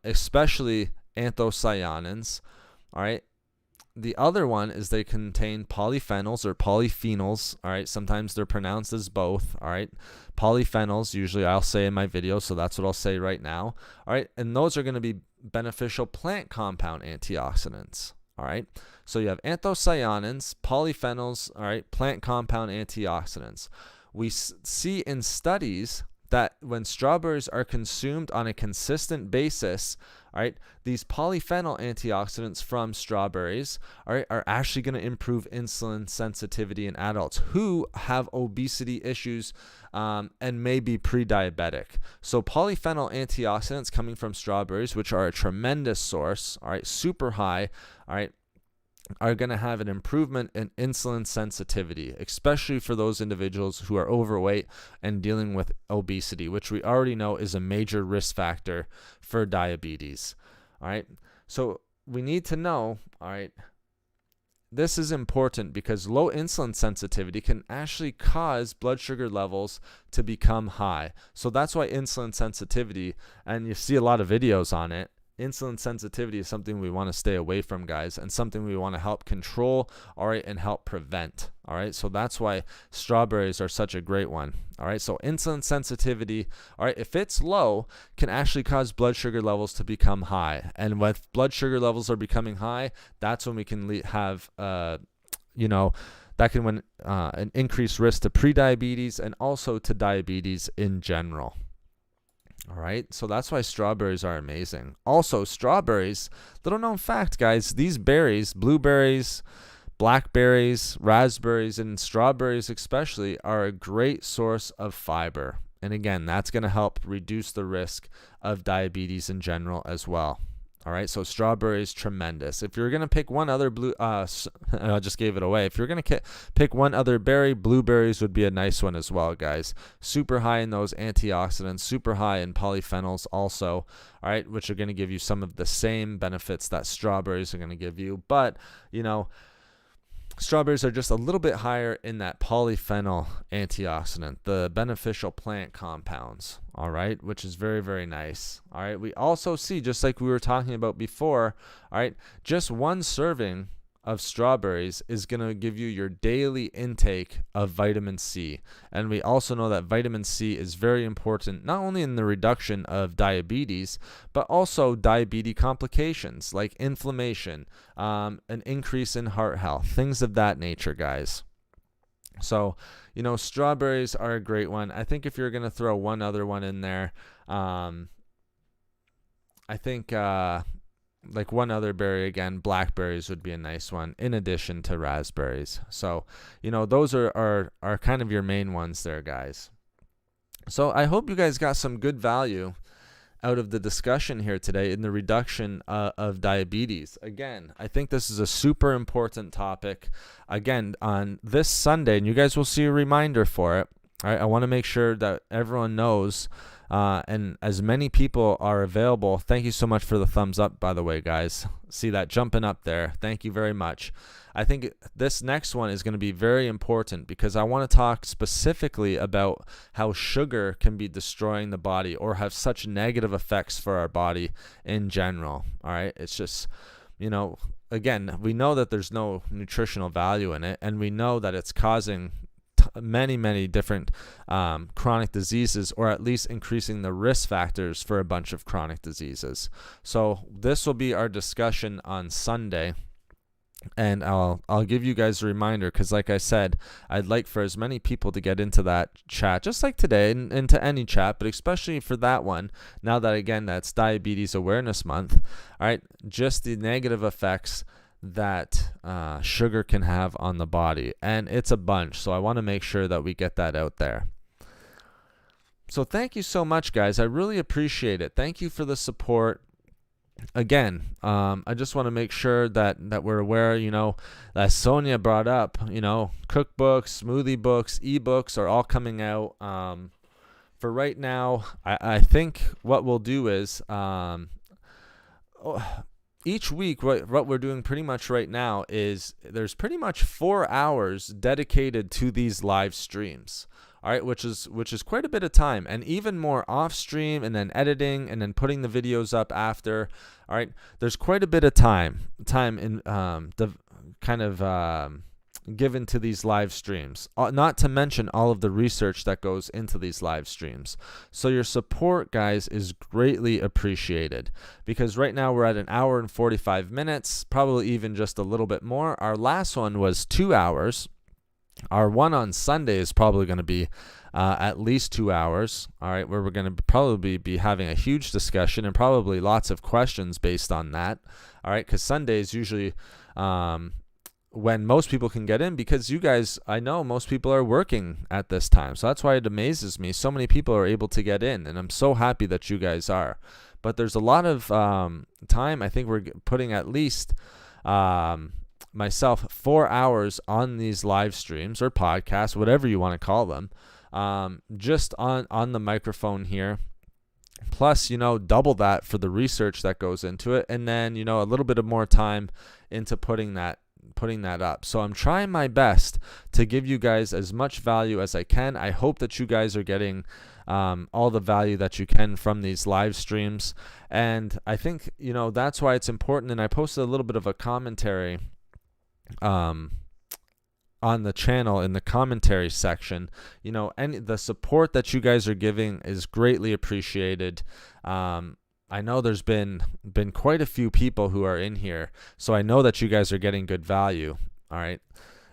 especially anthocyanins, all right? The other one is they contain polyphenols or polyphenols, all right? Sometimes they're pronounced as both, all right? Polyphenols, usually I'll say in my video, so that's what I'll say right now, all right? And those are going to be beneficial plant compound antioxidants, all right? So you have anthocyanins, polyphenols, all right, plant compound antioxidants. We see in studies that when strawberries are consumed on a consistent basis, all right, these polyphenol antioxidants from strawberries are actually going to improve insulin sensitivity in adults who have obesity issues and may be pre-diabetic. So polyphenol antioxidants coming from strawberries, which are a tremendous source, all right, super high, all right, are going to have an improvement in insulin sensitivity, especially for those individuals who are overweight and dealing with obesity, which we already know is a major risk factor for diabetes. All right. So we need to know, all right, this is important because low insulin sensitivity can actually cause blood sugar levels to become high. So that's why insulin sensitivity, and you see a lot of videos on it, insulin sensitivity is something we want to stay away from, guys, and something we want to help control, all right, and help prevent, all right? So that's why strawberries are such a great one, all right? So insulin sensitivity, all right, if it's low, can actually cause blood sugar levels to become high. And when blood sugar levels are becoming high, that's when we can have, that can an increased risk to prediabetes and also to diabetes in general. All right, so that's why strawberries are amazing. Also, strawberries, little known fact, guys, these berries, blueberries, blackberries, raspberries, and strawberries especially, are a great source of fiber. And again, that's going to help reduce the risk of diabetes in general as well. All right, so strawberries, tremendous. If you're going to pick one other I just gave it away. If you're going to pick one other berry, blueberries would be a nice one as well, guys. Super high in those antioxidants, super high in polyphenols also, all right, which are going to give you some of the same benefits that strawberries are going to give you. But, strawberries are just a little bit higher in that polyphenol antioxidant, the beneficial plant compounds, all right, which is very, very nice. All right, we also see, just like we were talking about before, all right, just one serving of strawberries is going to give you your daily intake of vitamin C. And we also know that vitamin C is very important, not only in the reduction of diabetes, but also diabetes complications like inflammation, an increase in heart health, things of that nature, guys. So, strawberries are a great one. I think if you're going to throw one other one in there, I think like one other berry, again, blackberries would be a nice one in addition to raspberries. So, those are kind of your main ones there, guys. So I hope you guys got some good value out of the discussion here today in the reduction of diabetes. Again, I think this is a super important topic. Again, on this Sunday, and you guys will see a reminder for it. All right, I want to make sure that everyone knows, and as many people are available. Thank you so much for the thumbs up, by the way, guys. See that jumping up there. Thank you very much. I think this next one is going to be very important because I want to talk specifically about how sugar can be destroying the body or have such negative effects for our body in general. All right, it's just, again, we know that there's no nutritional value in it, and we know that it's causing many different chronic diseases, or at least increasing the risk factors for a bunch of chronic diseases. So this will be our discussion on Sunday, and I'll give you guys a reminder because, like I said, I'd like for as many people to get into that chat, just like today, and into any chat, but especially for that one, now that, again, that's Diabetes Awareness Month. All right, just the negative effects that sugar can have on the body, and it's a bunch, so I want to make sure that we get that out there. So thank you so much, guys. I really appreciate it. Thank you for the support. Again, I just want to make sure that we're aware, as Sonia brought up, cookbooks, smoothie books, ebooks are all coming out. For right now, I think what we'll do is each week, what we're doing pretty much right now is there's pretty much 4 hours dedicated to these live streams. All right, which is quite a bit of time, and even more off stream, and then editing, and then putting the videos up after. All right, there's quite a bit of time in the kind of given to these live streams, not to mention all of the research that goes into these live streams. So your support, guys, is greatly appreciated, because right now we're at 1 hour and 45 minutes, probably even just a little bit more. Our last one was 2 hours. Our one on Sunday is probably going to be at least 2 hours, all right, where we're going to probably be having a huge discussion and probably lots of questions based on that, all right, because Sunday is usually when most people can get in, because you guys, I know most people are working at this time, so that's why it amazes me. So many people are able to get in, and I'm so happy that you guys are. But there's a lot of time. I think we're putting at least myself 4 hours on these live streams or podcasts, whatever you want to call them, just on the microphone here, plus double that for the research that goes into it, and then a little bit of more time into putting that up. So I'm trying my best to give you guys as much value as I can. I hope that you guys are getting all the value that you can from these live streams. And I think, that's why it's important. And I posted a little bit of a commentary on the channel in the commentary section. The support that you guys are giving is greatly appreciated. I know there's been quite a few people who are in here, so I know that you guys are getting good value. All right.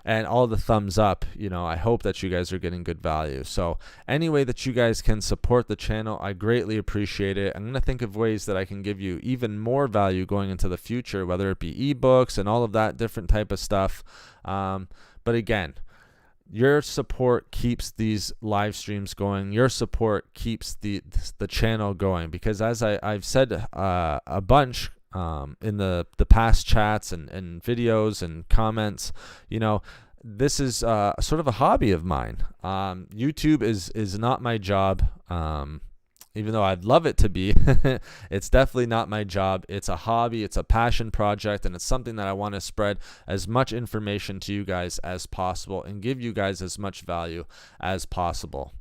And all the thumbs up, I hope that you guys are getting good value. So any way that you guys can support the channel, I greatly appreciate it. I'm going to think of ways that I can give you even more value going into the future, whether it be ebooks and all of that different type of stuff. But again, your support keeps these live streams going. Your support keeps the channel going, because as I've said a bunch in the past chats and videos and comments, this is sort of a hobby of mine. YouTube is not my job. Even though I'd love it to be, it's definitely not my job. It's a hobby, it's a passion project, and it's something that I want to spread as much information to you guys as possible and give you guys as much value as possible.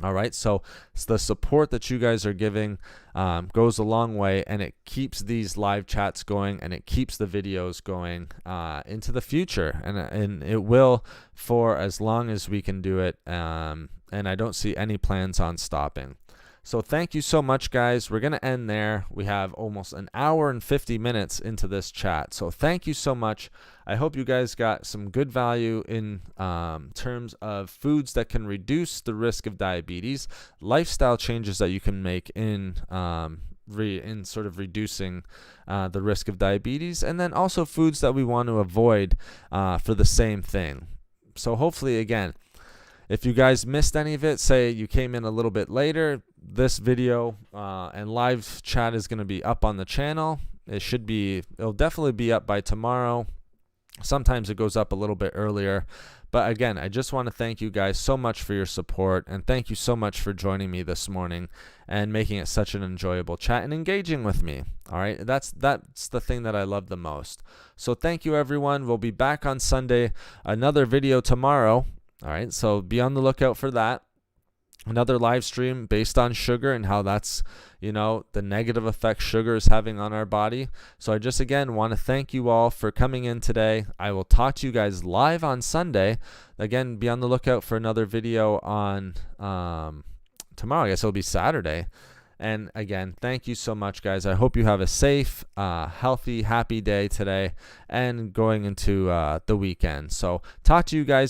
All right, so the support that you guys are giving goes a long way, and it keeps these live chats going, and it keeps the videos going into the future, and it will for as long as we can do it, and I don't see any plans on stopping. So thank you so much, guys. We're going to end there. We have almost an hour and 50 minutes into this chat. So thank you so much. I hope you guys got some good value in terms of foods that can reduce the risk of diabetes, lifestyle changes that you can make in sort of reducing the risk of diabetes, and then also foods that we want to avoid for the same thing. So hopefully, again, if you guys missed any of it, say you came in a little bit later, this video and live chat is going to be up on the channel. It'll definitely be up by tomorrow. Sometimes it goes up a little bit earlier. But again, I just want to thank you guys so much for your support, and thank you so much for joining me this morning and making it such an enjoyable chat and engaging with me. All right, that's the thing that I love the most. So thank you, everyone. We'll be back on Sunday, another video tomorrow. All right, so be on the lookout for that. Another live stream based on sugar and how that's, the negative effect sugar is having on our body. So I just, again, want to thank you all for coming in today. I will talk to you guys live on Sunday. Again, be on the lookout for another video on tomorrow. I guess it'll be Saturday. And again, thank you so much, guys. I hope you have a safe, healthy, happy day today and going into the weekend. So talk to you guys.